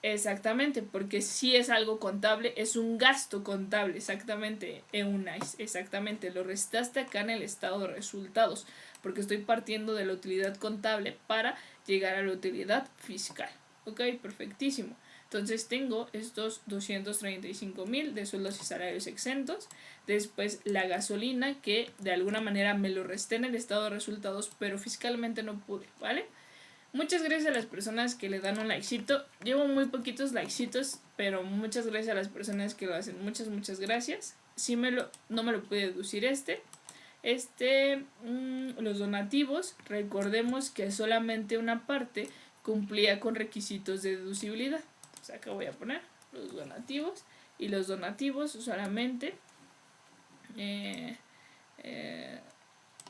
Exactamente, porque si es algo contable, es un gasto contable, exactamente, EUNAIS, exactamente, lo restaste acá en el estado de resultados, porque estoy partiendo de la utilidad contable para llegar a la utilidad fiscal. Ok, perfectísimo. Entonces tengo estos 235,000 de sueldos y salarios exentos. Después la gasolina, que de alguna manera me lo resté en el estado de resultados, pero fiscalmente no pude, ¿vale? Muchas gracias a las personas que le dan un likecito. Llevo muy poquitos likecitos, pero muchas gracias a las personas que lo hacen. Muchas gracias. Sí no me lo pude deducir los donativos. Recordemos que solamente una parte cumplía con requisitos de deducibilidad. O sea, acá voy a poner los donativos. Y los donativos solamente...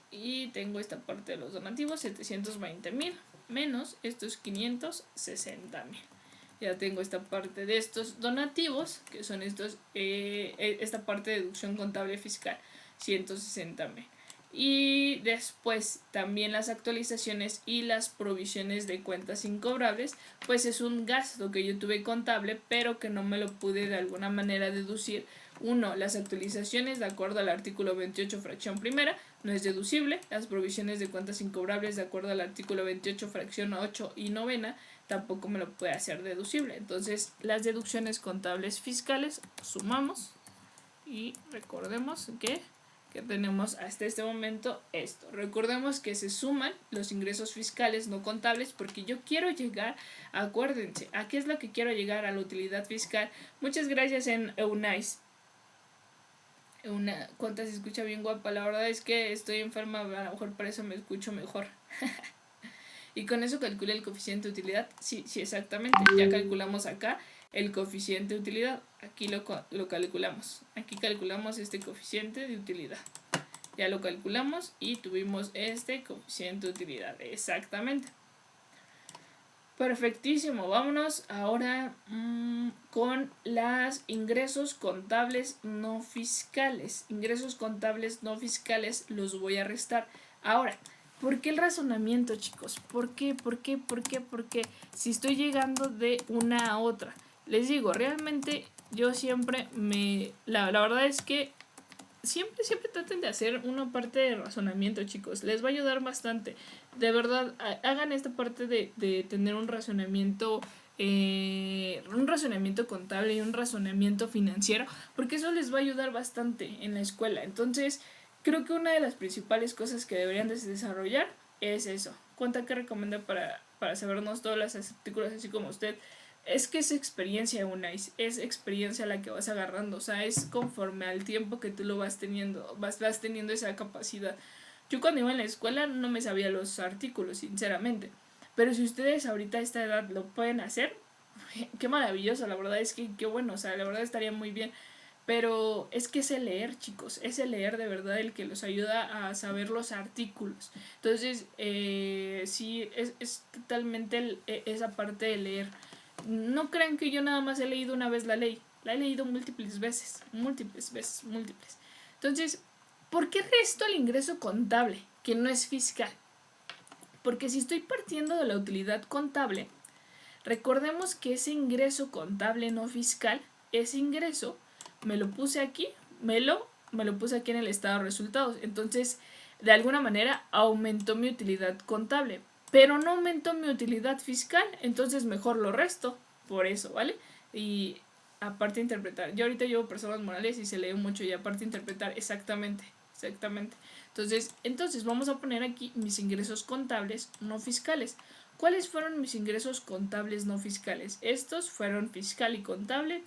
y tengo esta parte de los donativos, 720,000 menos estos 560,000. Ya tengo esta parte de estos donativos, que son esta parte de deducción contable fiscal, 160,000. Y después también las actualizaciones y las provisiones de cuentas incobrables, pues es un gasto que yo tuve contable, pero que no me lo pude de alguna manera deducir. Uno, las actualizaciones de acuerdo al artículo 28 fracción primera no es deducible. Las provisiones de cuentas incobrables de acuerdo al artículo 28 fracción 8 y novena tampoco me lo puede hacer deducible. Entonces las deducciones contables fiscales sumamos y recordemos que tenemos hasta este momento esto. Recordemos que se suman los ingresos fiscales no contables, porque yo quiero llegar, acuérdense, ¿a qué es lo que quiero llegar? A la utilidad fiscal. Muchas gracias en EUNAIS. Cuánta se escucha bien guapa. La verdad es que estoy enferma, a lo mejor por eso me escucho mejor. Y con eso calculé el coeficiente de utilidad. Sí, exactamente. Ya calculamos acá el coeficiente de utilidad. Aquí lo calculamos. Aquí calculamos este coeficiente de utilidad. Ya lo calculamos y tuvimos este coeficiente de utilidad. Exactamente. Perfectísimo. Vámonos ahora con los ingresos contables no fiscales. Ingresos contables no fiscales los voy a restar. Ahora, ¿por qué el razonamiento, chicos? ¿Por qué? Si estoy llegando de una a otra. Les digo, realmente yo siempre la verdad es que siempre traten de hacer una parte de razonamiento, chicos. Les va a ayudar bastante. De verdad, hagan esta parte de tener un razonamiento contable y un razonamiento financiero, porque eso les va a ayudar bastante en la escuela. Entonces, creo que una de las principales cosas que deberían de desarrollar es eso. Cuenta que recomienda para sabernos todos los artículos, así como usted. Es que es experiencia, UNAIS, es experiencia la que vas agarrando, o sea, es conforme al tiempo que tú lo vas teniendo, vas teniendo esa capacidad. Yo cuando iba en la escuela no me sabía los artículos, sinceramente, pero si ustedes ahorita a esta edad lo pueden hacer, qué maravilloso, la verdad es que qué bueno, o sea, la verdad estaría muy bien. Pero es que es el leer, chicos, es el leer de verdad el que los ayuda a saber los artículos. Entonces, sí, es totalmente esa parte de leer. No crean que yo nada más he leído una vez la ley. La he leído múltiples veces. Entonces, ¿por qué resto el ingreso contable, que no es fiscal? Porque si estoy partiendo de la utilidad contable, recordemos que ese ingreso contable no fiscal, ese ingreso me lo puse aquí, me lo puse aquí en el estado de resultados. Entonces, de alguna manera aumentó mi utilidad contable. pero no aumentó mi utilidad fiscal, entonces mejor lo resto, por eso, ¿vale? Y aparte interpretar, yo ahorita llevo personas morales y se lee mucho, y aparte interpretar, exactamente. Entonces vamos a poner aquí mis ingresos contables no fiscales. ¿Cuáles fueron mis ingresos contables no fiscales? Estos fueron fiscal y contable.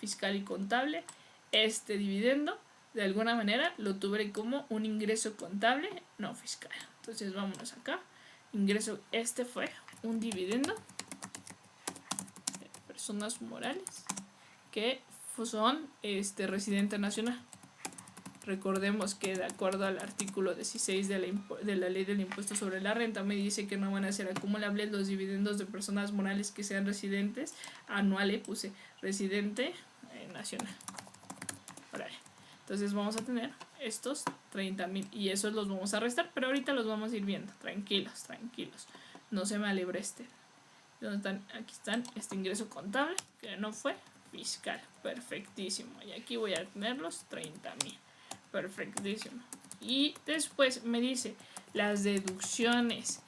Este dividendo, de alguna manera, lo tuve como un ingreso contable no fiscal. Entonces vámonos acá. Ingreso, este fue un dividendo de personas morales que son residente nacional. Recordemos que de acuerdo al artículo 16 de la ley del impuesto sobre la renta, me dice que no van a ser acumulables los dividendos de personas morales que sean residentes anuales, puse residente nacional. Vale. Entonces vamos a tener estos 30,000 y esos los vamos a restar, pero ahorita los vamos a ir viendo. Tranquilos, no se me alebreste. ¿Dónde están? Aquí están, este ingreso contable que no fue fiscal. Perfectísimo. Y aquí voy a tener los 30,000. Perfectísimo. Y después me dice las deducciones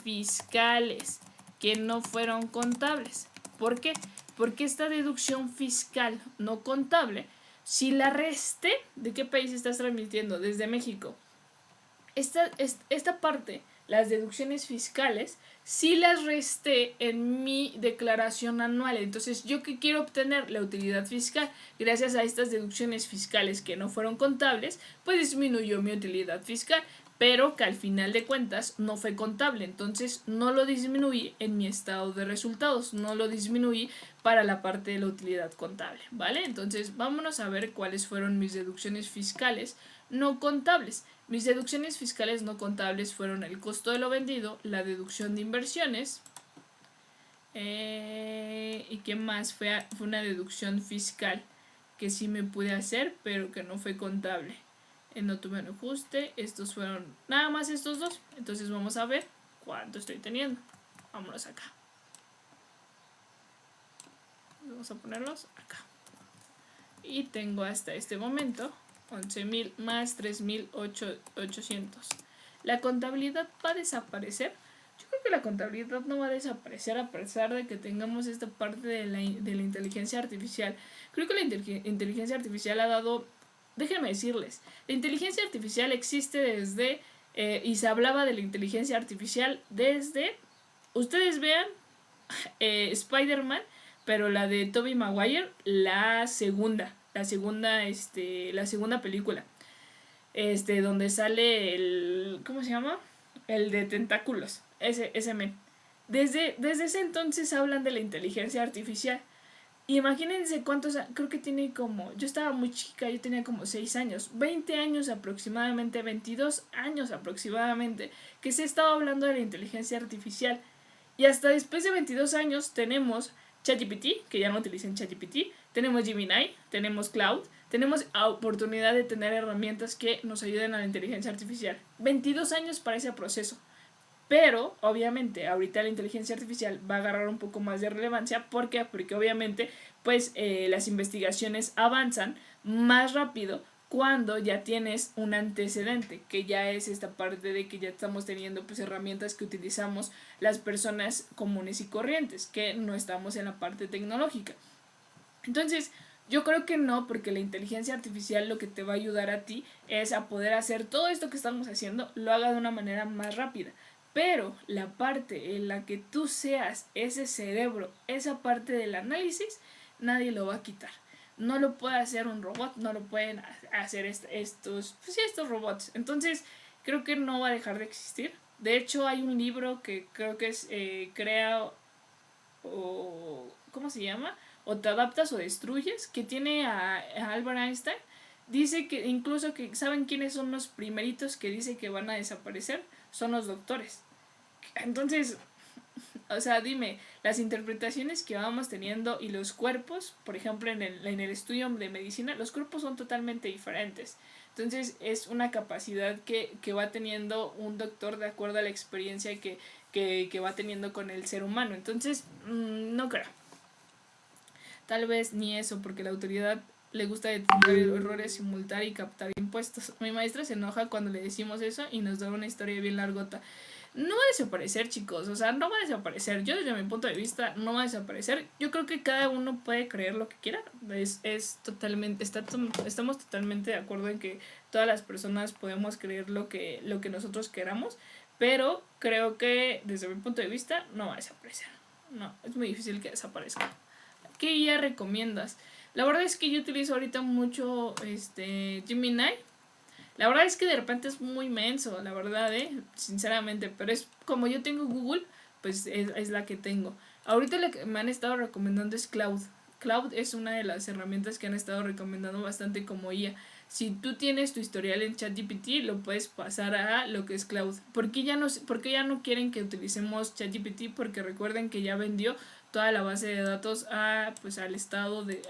fiscales que no fueron contables. ¿Por qué? Porque esta deducción fiscal no contable, si la resté, ¿de qué país estás transmitiendo? Desde México. Esta parte, las deducciones fiscales, sí las resté en mi declaración anual. Entonces, ¿yo qué quiero obtener? La utilidad fiscal. Gracias a estas deducciones fiscales que no fueron contables, pues disminuyó mi utilidad fiscal, pero que al final de cuentas no fue contable. Entonces, no lo disminuí en mi estado de resultados, no lo disminuí para la parte de la utilidad contable, ¿vale? Entonces, vámonos a ver cuáles fueron mis deducciones fiscales no contables. Mis deducciones fiscales no contables fueron el costo de lo vendido, la deducción de inversiones, y qué más, fue una deducción fiscal que sí me pude hacer, pero que no fue contable. No tuve un ajuste, estos fueron nada más estos dos. Entonces vamos a ver cuánto estoy teniendo. Vámonos acá. Vamos a ponerlos acá. Y tengo hasta este momento 11,000 más 3,800. ¿La contabilidad va a desaparecer? Yo creo que la contabilidad no va a desaparecer a pesar de que tengamos esta parte de la inteligencia artificial. Creo que la inteligencia artificial ha dado... Déjenme decirles, la inteligencia artificial existe desde... y se hablaba de la inteligencia artificial desde... Ustedes vean Spider-Man, pero la de Tobey Maguire, la segunda película, donde sale el, ¿cómo se llama? El de tentáculos, ese men. Desde ese entonces hablan de la inteligencia artificial. Imagínense cuántos, creo que tiene como, yo estaba muy chica, yo tenía como 6 años, 20 años aproximadamente, 22 años aproximadamente, que se estaba hablando de la inteligencia artificial. Y hasta después de 22 años tenemos ChatGPT, que ya no utilicen ChatGPT, tenemos Gemini, tenemos Cloud, tenemos oportunidad de tener herramientas que nos ayuden a la inteligencia artificial. 22 años para ese proceso. Pero, obviamente, ahorita la inteligencia artificial va a agarrar un poco más de relevancia. ¿Por qué? Porque obviamente, pues, las investigaciones avanzan más rápido cuando ya tienes un antecedente, que ya es esta parte de que ya estamos teniendo pues herramientas que utilizamos las personas comunes y corrientes, que no estamos en la parte tecnológica. Entonces, yo creo que no, porque la inteligencia artificial lo que te va a ayudar a ti es a poder hacer todo esto que estamos haciendo, lo haga de una manera más rápida. Pero la parte en la que tú seas ese cerebro, esa parte del análisis, nadie lo va a quitar. No lo puede hacer un robot, no lo pueden hacer estos robots. Entonces, creo que no va a dejar de existir. De hecho, hay un libro que creo que es ¿cómo se llama? O te adaptas o destruyes, que tiene a Albert Einstein. Dice que incluso que ¿saben quiénes son los primeritos que dice que van a desaparecer? Son los doctores. Entonces, o sea, dime, las interpretaciones que vamos teniendo y los cuerpos, por ejemplo, en el estudio de medicina, los cuerpos son totalmente diferentes. Entonces, es una capacidad que va teniendo un doctor de acuerdo a la experiencia que va teniendo con el ser humano. Entonces, no creo. Tal vez ni eso, porque la autoridad le gusta detectar errores y multar y captar impuestos. Mi maestra se enoja cuando le decimos eso y nos da una historia bien largota. no va a desaparecer, chicos, o sea, no va a desaparecer. Yo desde mi punto de vista no va a desaparecer. Yo creo que cada uno puede creer lo que quiera. Es totalmente, estamos totalmente de acuerdo en que todas las personas podemos creer lo que nosotros queramos, pero creo que desde mi punto de vista no va a desaparecer. No, es muy difícil que desaparezca. ¿Qué guía recomiendas? La verdad es que yo utilizo ahorita mucho Gemini. La verdad es que de repente es muy menso, la verdad, sinceramente, pero es como yo tengo Google, pues es la que tengo. Ahorita la que me han estado recomendando es Cloud. Cloud es una de las herramientas que han estado recomendando bastante como IA. Si tú tienes tu historial en ChatGPT, lo puedes pasar a lo que es Cloud. ¿Por qué ya no quieren que utilicemos ChatGPT? Porque recuerden que ya vendió toda la base de datos al estado de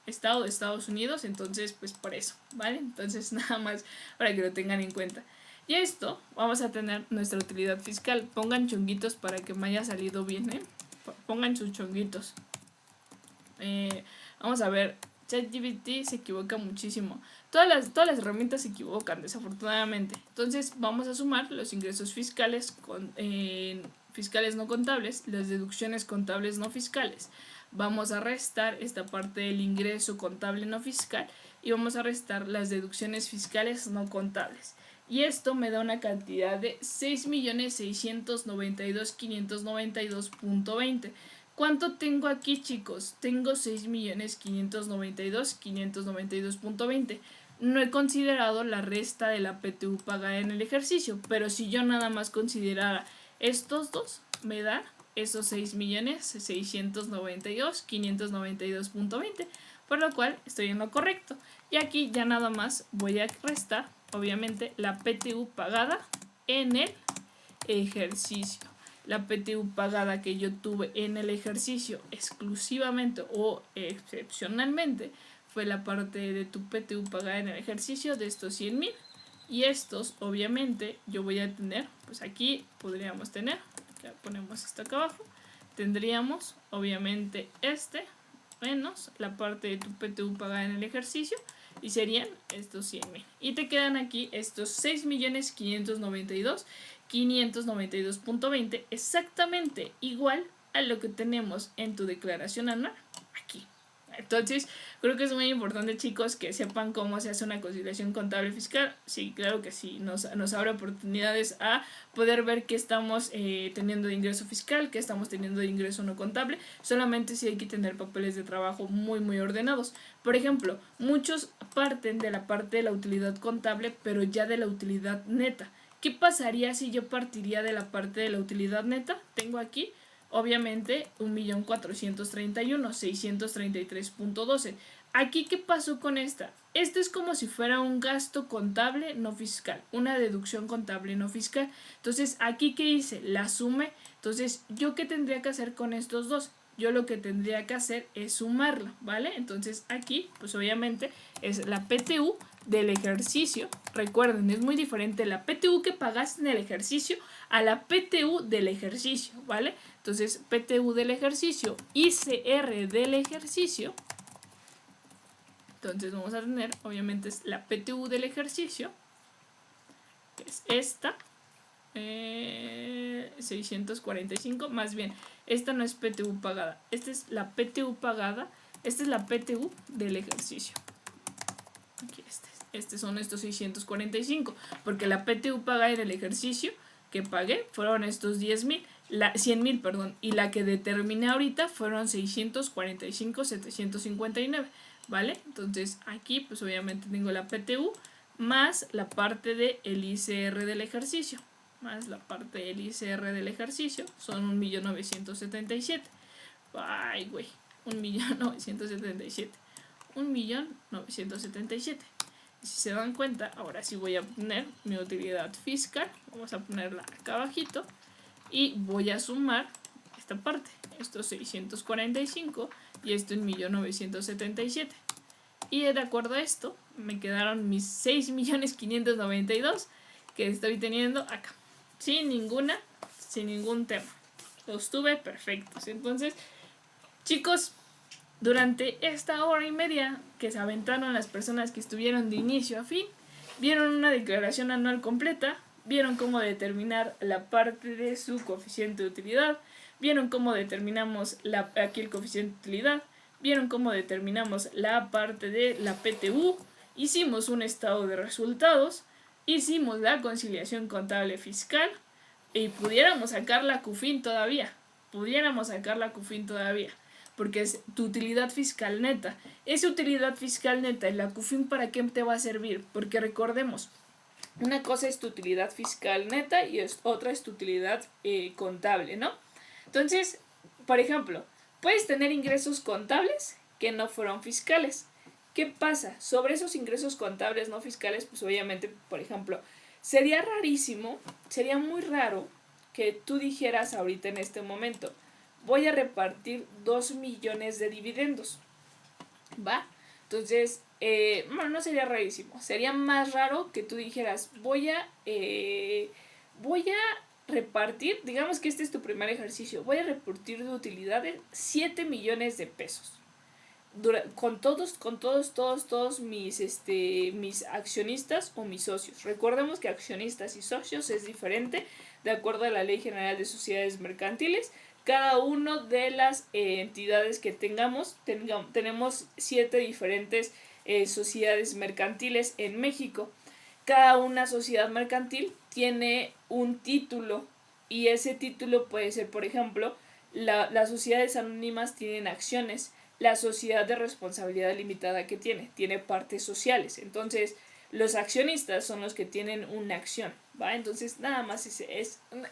Estados Unidos, entonces pues por eso, ¿vale? Entonces nada más para que lo tengan en cuenta. Y esto vamos a tener nuestra utilidad fiscal. Pongan chonguitos para que me haya salido bien, pongan sus chonguitos. Vamos a ver, ChatGPT se equivoca muchísimo. Todas las herramientas se equivocan, desafortunadamente. Entonces vamos a sumar los ingresos fiscales fiscales no contables, las deducciones contables no fiscales. Vamos a restar esta parte del ingreso contable no fiscal y vamos a restar las deducciones fiscales no contables. Y esto me da una cantidad de 6.692.592.20. ¿Cuánto tengo aquí, chicos? Tengo 6.592.592.20. No he considerado la resta de la PTU pagada en el ejercicio, pero si yo nada más considerara estos dos, me da esos 6.692.592.20, por lo cual estoy en lo correcto. Y aquí ya nada más voy a restar, obviamente, la PTU pagada en el ejercicio. La PTU pagada que yo tuve en el ejercicio exclusivamente o excepcionalmente fue la parte de tu PTU pagada en el ejercicio de estos 100,000. Y estos, obviamente, yo voy a tener, pues aquí podríamos tener, ya ponemos esto acá abajo, tendríamos, obviamente, menos la parte de tu PTU pagada en el ejercicio, y serían estos 100,000. Y te quedan aquí estos 6.592.592.20, exactamente igual a lo que tenemos en tu declaración anual aquí. Entonces, creo que es muy importante, chicos, que sepan cómo se hace una conciliación contable fiscal. Sí, claro que sí, nos abre oportunidades a poder ver qué estamos teniendo de ingreso fiscal, qué estamos teniendo de ingreso no contable. Solamente si hay que tener papeles de trabajo muy, muy ordenados. Por ejemplo, muchos parten de la parte de la utilidad contable, pero ya de la utilidad neta. ¿Qué pasaría si yo partiría de la parte de la utilidad neta? Tengo aquí, obviamente, 1.431.633.12. Aquí, ¿qué pasó con esta? Este es como si fuera un gasto contable no fiscal, una deducción contable no fiscal. Entonces, aquí, ¿qué hice? La sumé. Entonces, ¿yo qué tendría que hacer con estos dos? Yo lo que tendría que hacer es sumarlo, ¿vale? Entonces, aquí, pues obviamente, es la PTU del ejercicio. Recuerden, es muy diferente la PTU que pagaste en el ejercicio a la PTU del ejercicio, ¿vale? Entonces, PTU del ejercicio, ICR del ejercicio. Entonces vamos a tener, obviamente, es la PTU del ejercicio, que es esta, 645, más bien, esta no es PTU pagada, esta es la PTU pagada, esta es la PTU del ejercicio. Aquí son estos 645, porque la PTU pagada en el ejercicio que pagué fueron estos 100,000, perdón, y la que determiné ahorita fueron 645,759, ¿vale? Entonces aquí pues obviamente tengo la PTU más la parte del ICR del ejercicio, son 1.977.000. Ay, güey, 1.977.000. 1.977.000. Y si se dan cuenta, ahora sí voy a poner mi utilidad fiscal. Vamos a ponerla acá abajito. Y voy a sumar esta parte. Estos 645 y esto 1.977.000. Y de acuerdo a esto, me quedaron mis 6.592.000 que estoy teniendo acá. Sin ningún tema. Los tuve perfectos. Entonces, chicos, durante esta hora y media que se aventaron las personas que estuvieron de inicio a fin, vieron una declaración anual completa, vieron cómo determinar la parte de su coeficiente de utilidad, vieron cómo determinamos aquí el coeficiente de utilidad, vieron cómo determinamos la parte de la PTU, hicimos un estado de resultados, hicimos la conciliación contable fiscal y pudiéramos sacar la CUFIN todavía, porque es tu utilidad fiscal neta. Esa utilidad fiscal neta en la CUFIN, ¿para qué te va a servir? Porque recordemos, una cosa es tu utilidad fiscal neta y otra es tu utilidad contable, ¿no? Entonces, por ejemplo, puedes tener ingresos contables que no fueron fiscales. ¿Qué pasa? Sobre esos ingresos contables no fiscales, pues obviamente, por ejemplo, sería rarísimo, sería muy raro que tú dijeras ahorita en este momento, voy a repartir 2 millones de dividendos, ¿va? Entonces, bueno, no sería rarísimo, sería más raro que tú dijeras, voy a repartir, digamos que este es tu primer ejercicio, voy a repartir de utilidades 7 millones de pesos. Con todos mis accionistas o mis socios. Recordemos que accionistas y socios es diferente de acuerdo a la Ley General de Sociedades Mercantiles. Cada una de las entidades que tenemos 7 diferentes sociedades mercantiles en México. Cada una sociedad mercantil tiene un título y ese título puede ser, por ejemplo, las sociedades anónimas tienen acciones. La sociedad de responsabilidad limitada que tiene partes sociales. Entonces, los accionistas son los que tienen una acción, ¿va? Entonces, nada más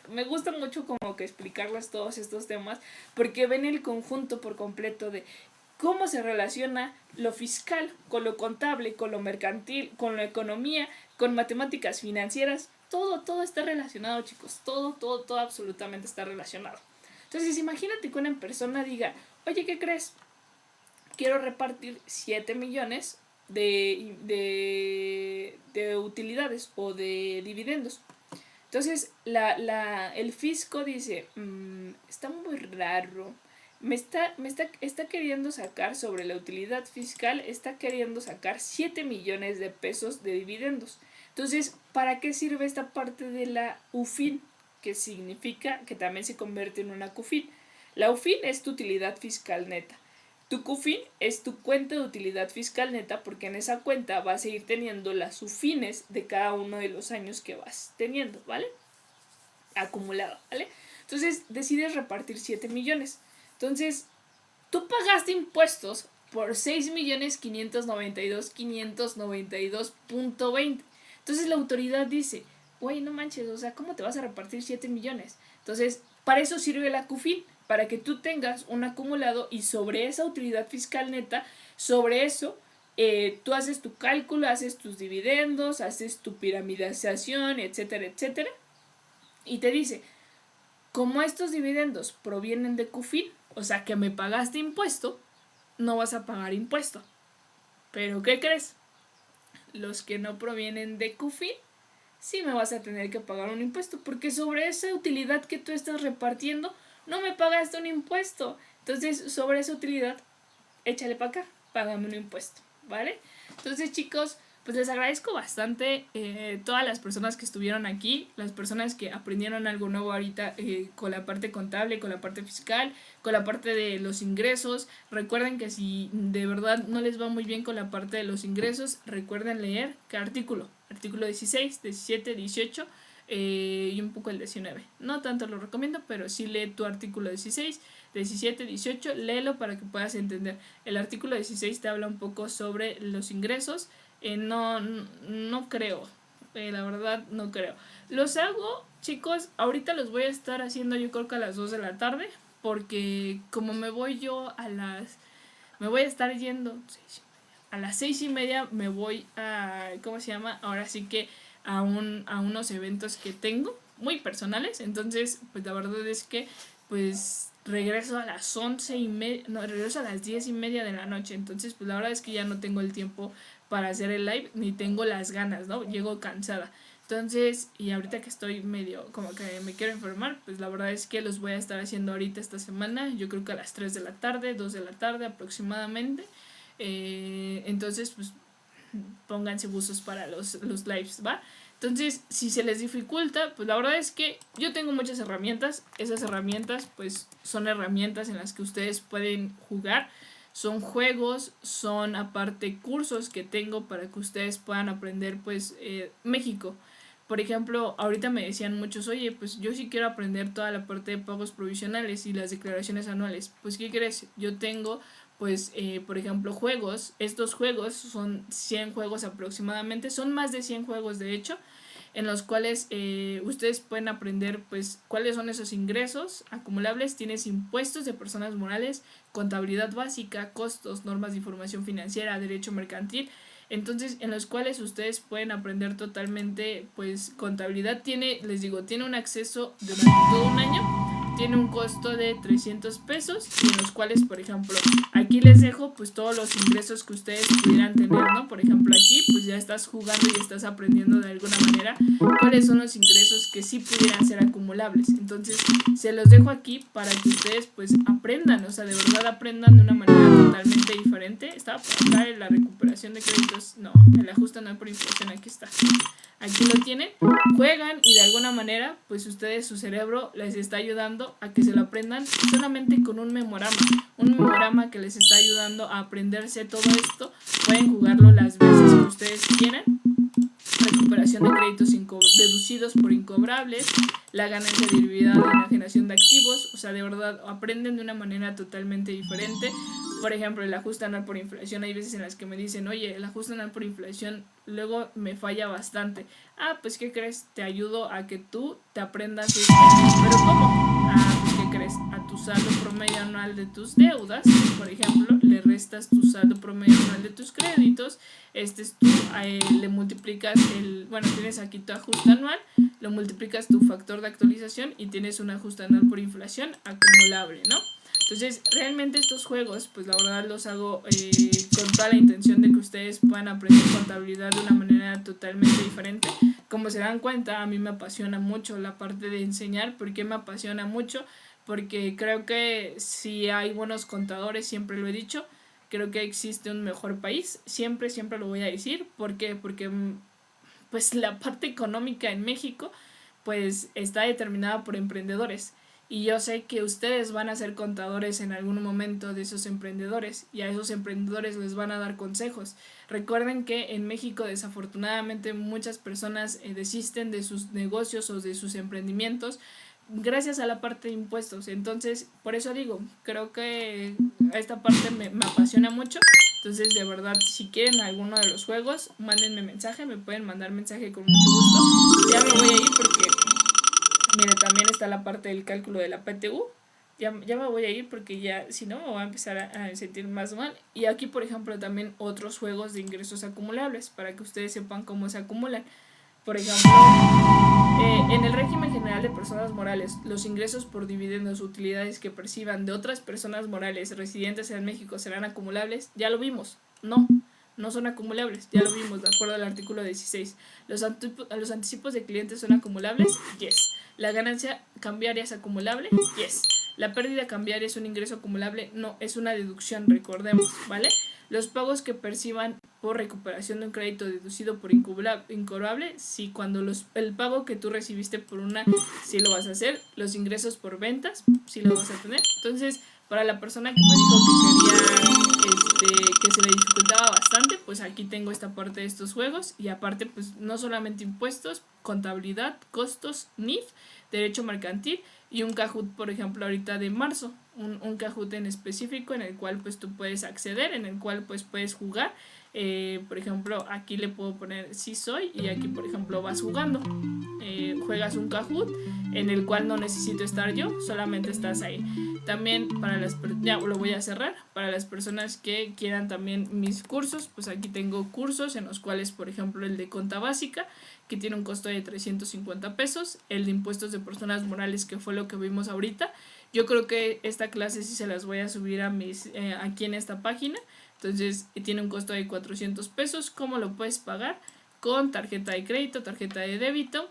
me gusta mucho como que explicarles todos estos temas porque ven el conjunto por completo de cómo se relaciona lo fiscal con lo contable, con lo mercantil, con la economía, con matemáticas financieras. Todo está relacionado, chicos. Todo absolutamente está relacionado. Entonces, imagínate que una persona diga, oye, ¿qué crees? Quiero repartir 7 millones de utilidades o de dividendos. Entonces el fisco dice, está muy raro, me está queriendo sacar sobre la utilidad fiscal, está queriendo sacar 7 millones de pesos de dividendos. Entonces, ¿para qué sirve esta parte de la UFIN? Que significa que también se convierte en una CUFIN. La UFIN es tu utilidad fiscal neta. Tu CUFIN es tu cuenta de utilidad fiscal neta porque en esa cuenta vas a ir teniendo las UFINes de cada uno de los años que vas teniendo, ¿vale? Acumulado, ¿vale? Entonces decides repartir 7 millones. Entonces, tú pagaste impuestos por 6.592.592.20. Entonces la autoridad dice, güey, no manches, o sea, ¿cómo te vas a repartir 7 millones? Entonces, para eso sirve la CUFIN, para que tú tengas un acumulado y sobre esa utilidad fiscal neta, sobre eso, tú haces tu cálculo, haces tus dividendos, haces tu piramidización, etcétera, etcétera, y te dice, como estos dividendos provienen de CUFIN, o sea que me pagaste impuesto, no vas a pagar impuesto. Pero ¿qué crees? Los que no provienen de CUFIN, sí me vas a tener que pagar un impuesto, porque sobre esa utilidad que tú estás repartiendo, no me pagaste un impuesto. Entonces, sobre esa utilidad, échale para acá, págame un impuesto, ¿vale? Entonces, chicos, pues les agradezco bastante todas las personas que estuvieron aquí, las personas que aprendieron algo nuevo ahorita con la parte contable, con la parte fiscal, con la parte de los ingresos. Recuerden que si de verdad no les va muy bien con la parte de los ingresos, recuerden leer qué artículo 16, 17, 18 y un poco el 19. No tanto lo recomiendo, pero sí lee tu artículo 16, 17, 18, léelo para que puedas entender. El artículo 16 te habla un poco sobre los ingresos. No creo, la verdad no creo. Los hago, chicos, ahorita los voy a estar haciendo yo creo que a las 2 de la tarde, porque como me voy a estar yendo a las 6:30, me voy a, ¿cómo se llama? Ahora sí que a unos eventos que tengo muy personales. Entonces, pues la verdad es que pues regreso a las 11:30, no, regreso a las 10:30 de la noche. Entonces, pues la verdad es que ya no tengo el tiempo para hacer el live, ni tengo las ganas, ¿no? Llego cansada. Entonces, y ahorita que estoy medio como que me quiero enfermar, pues la verdad es que los voy a estar haciendo ahorita esta semana, yo creo que a las 3 de la tarde, 2 de la tarde aproximadamente. Entonces, pues pónganse buzos para los lives, ¿va? Entonces, si se les dificulta, pues la verdad es que yo tengo muchas herramientas. Esas herramientas, pues, son herramientas en las que ustedes pueden jugar. Son juegos, son aparte cursos que tengo para que ustedes puedan aprender, pues, México. Por ejemplo, ahorita me decían muchos, oye, pues yo sí quiero aprender toda la parte de pagos provisionales y las declaraciones anuales. Pues, ¿qué crees? Yo tengo, pues, por ejemplo, juegos. Estos juegos son 100 juegos aproximadamente. Son más de 100 juegos, de hecho, en los cuales ustedes pueden aprender, pues, cuáles son esos ingresos acumulables. Tienes impuestos de personas morales, contabilidad básica, costos, normas de información financiera, derecho mercantil. Entonces, en los cuales ustedes pueden aprender totalmente, pues, contabilidad. Les digo, tiene un acceso durante todo un año, tiene un costo de 300 pesos, y en los cuales, por ejemplo, aquí les dejo, pues, todos los ingresos que ustedes pudieran tener, ¿no? Por ejemplo, aquí, pues, ya estás jugando y estás aprendiendo de alguna manera cuáles son los ingresos que sí pudieran ser acumulables. Entonces, se los dejo aquí para que ustedes, pues, aprendan, o sea, de verdad aprendan de una manera totalmente diferente. Estaba por acá en la recuperación de créditos, no, el ajuste anual por inflación, aquí está. Aquí lo tienen, juegan y de alguna manera, pues ustedes, su cerebro les está ayudando a que se lo aprendan solamente con un memorama que les está ayudando a aprenderse todo esto. Pueden jugarlo las veces que ustedes quieran. Recuperación de créditos deducidos por incobrables, la ganancia derivada de enajenación de activos. O sea, de verdad aprenden de una manera totalmente diferente. Por ejemplo, el ajuste anual por inflación. Hay veces en las que me dicen, oye, el ajuste anual por inflación luego me falla bastante. Ah, pues, ¿qué crees? Te ayudo a que tú te aprendas esto. ¿Pero cómo? Ah, pues, ¿qué crees? A tu saldo promedio anual de tus deudas, por ejemplo, le restas tu saldo promedio anual de tus créditos. Le multiplicas tienes aquí tu ajuste anual, lo multiplicas tu factor de actualización y tienes un ajuste anual por inflación acumulable, ¿no? Entonces, realmente estos juegos, pues la verdad los hago con toda la intención de que ustedes puedan aprender contabilidad de una manera totalmente diferente. Como se dan cuenta, a mí me apasiona mucho la parte de enseñar. ¿Por qué me apasiona mucho? Porque creo que si hay buenos contadores, siempre lo he dicho, creo que existe un mejor país. Siempre lo voy a decir. ¿Por qué? Porque pues la parte económica en México pues está determinada por emprendedores. Y yo sé que ustedes van a ser contadores en algún momento de esos emprendedores, y a esos emprendedores les van a dar consejos. Recuerden que en México desafortunadamente muchas personas desisten de sus negocios o de sus emprendimientos gracias a la parte de impuestos. Entonces, por eso digo, creo que esta parte me apasiona mucho. Entonces, de verdad, si quieren alguno de los juegos, mándenme mensaje, me pueden mandar mensaje con mucho gusto. Ya me voy a ir porque, mire, también está la parte del cálculo de la PTU. Ya me voy a ir porque ya, si no, me voy a empezar a sentir más mal. Y aquí, por ejemplo, también otros juegos de ingresos acumulables para que ustedes sepan cómo se acumulan. Por ejemplo, en el régimen general de personas morales, los ingresos por dividendos o utilidades que perciban de otras personas morales residentes en México serán acumulables. Ya lo vimos. No son acumulables. Ya lo vimos de acuerdo al artículo 16. ¿Los anticipos de clientes son acumulables? Yes. ¿La ganancia cambiaria es acumulable? Yes. ¿La pérdida cambiaria es un ingreso acumulable? No, es una deducción, recordemos, ¿vale? Los pagos que perciban por recuperación de un crédito deducido por incobrable, sí, cuando el pago que tú recibiste por una, sí lo vas a hacer. Los ingresos por ventas, sí lo vas a tener. Entonces, para la persona que me dijo que quería, que se le dificultaba bastante, pues aquí tengo esta parte de estos juegos. Y aparte, pues no solamente impuestos, contabilidad, costos, NIF, derecho mercantil y un Kahoot, por ejemplo, ahorita de marzo, un Kahoot en específico en el cual pues tú puedes acceder, en el cual pues puedes jugar. Por ejemplo, aquí le puedo poner sí soy, y aquí, por ejemplo, vas jugando. Juegas un Kahoot en el cual no necesito estar yo, solamente estás ahí. También ya lo voy a cerrar, para las personas que quieran también mis cursos, pues aquí tengo cursos en los cuales, por ejemplo, el de Conta Básica, que tiene un costo de 350 pesos, el de impuestos de personas morales, que fue lo que vimos ahorita. Yo creo que esta clase sí se las voy a subir aquí en esta página. Entonces tiene un costo de 400 pesos. ¿Cómo lo puedes pagar? Con tarjeta de crédito, tarjeta de débito.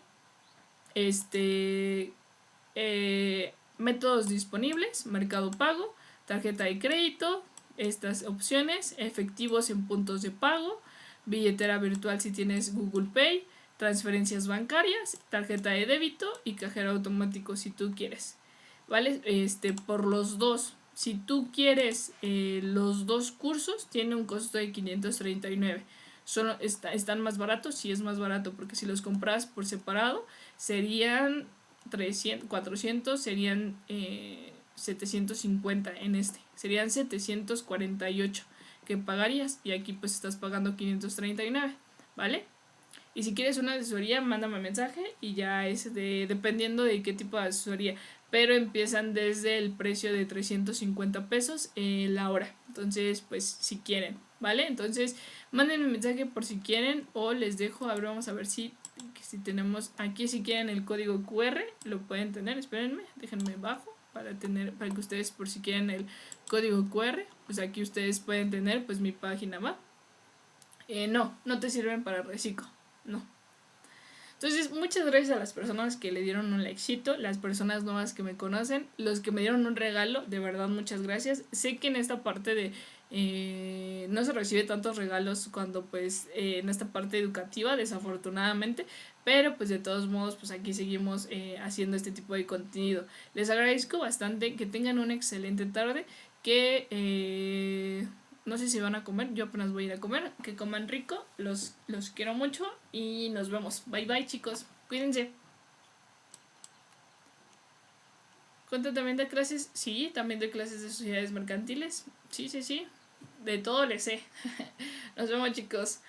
Métodos disponibles: Mercado Pago, tarjeta de crédito, estas opciones, efectivos en puntos de pago, billetera virtual si tienes Google Pay, transferencias bancarias, tarjeta de débito y cajero automático si tú quieres, ¿vale? Por los dos, si tú quieres los dos cursos, tiene un costo de 539. Están más baratos, sí es más barato, porque si los compras por separado serían 300, 400, serían 750 en serían 748 que pagarías, y aquí pues estás pagando 539, ¿vale? Y si quieres una asesoría, mándame mensaje y ya dependiendo de qué tipo de asesoría, pero empiezan desde el precio de 350 pesos la hora. Entonces, pues si quieren, ¿vale? Entonces, mándenme mensaje por si quieren, o les dejo, a ver, vamos a ver si tenemos aquí, si quieren el código QR, lo pueden tener, espérenme, déjenme bajo para que ustedes, por si quieren el código QR, pues aquí ustedes pueden tener pues mi página, ¿va? No te sirven para reciclo, no. Entonces, muchas gracias a las personas que le dieron un likecito, las personas nuevas que me conocen, los que me dieron un regalo, de verdad muchas gracias. Sé que en esta parte de no se recibe tantos regalos cuando pues en esta parte educativa, desafortunadamente, pero pues de todos modos pues aquí seguimos haciendo este tipo de contenido. Les agradezco bastante, que tengan una excelente tarde, que no sé si van a comer, yo apenas voy a ir a comer, que coman rico, los quiero mucho y nos vemos. Bye bye, chicos, cuídense. ¿Cuánto también de clases? Sí, también de clases de sociedades mercantiles. Sí, de todo les sé. Nos vemos, chicos.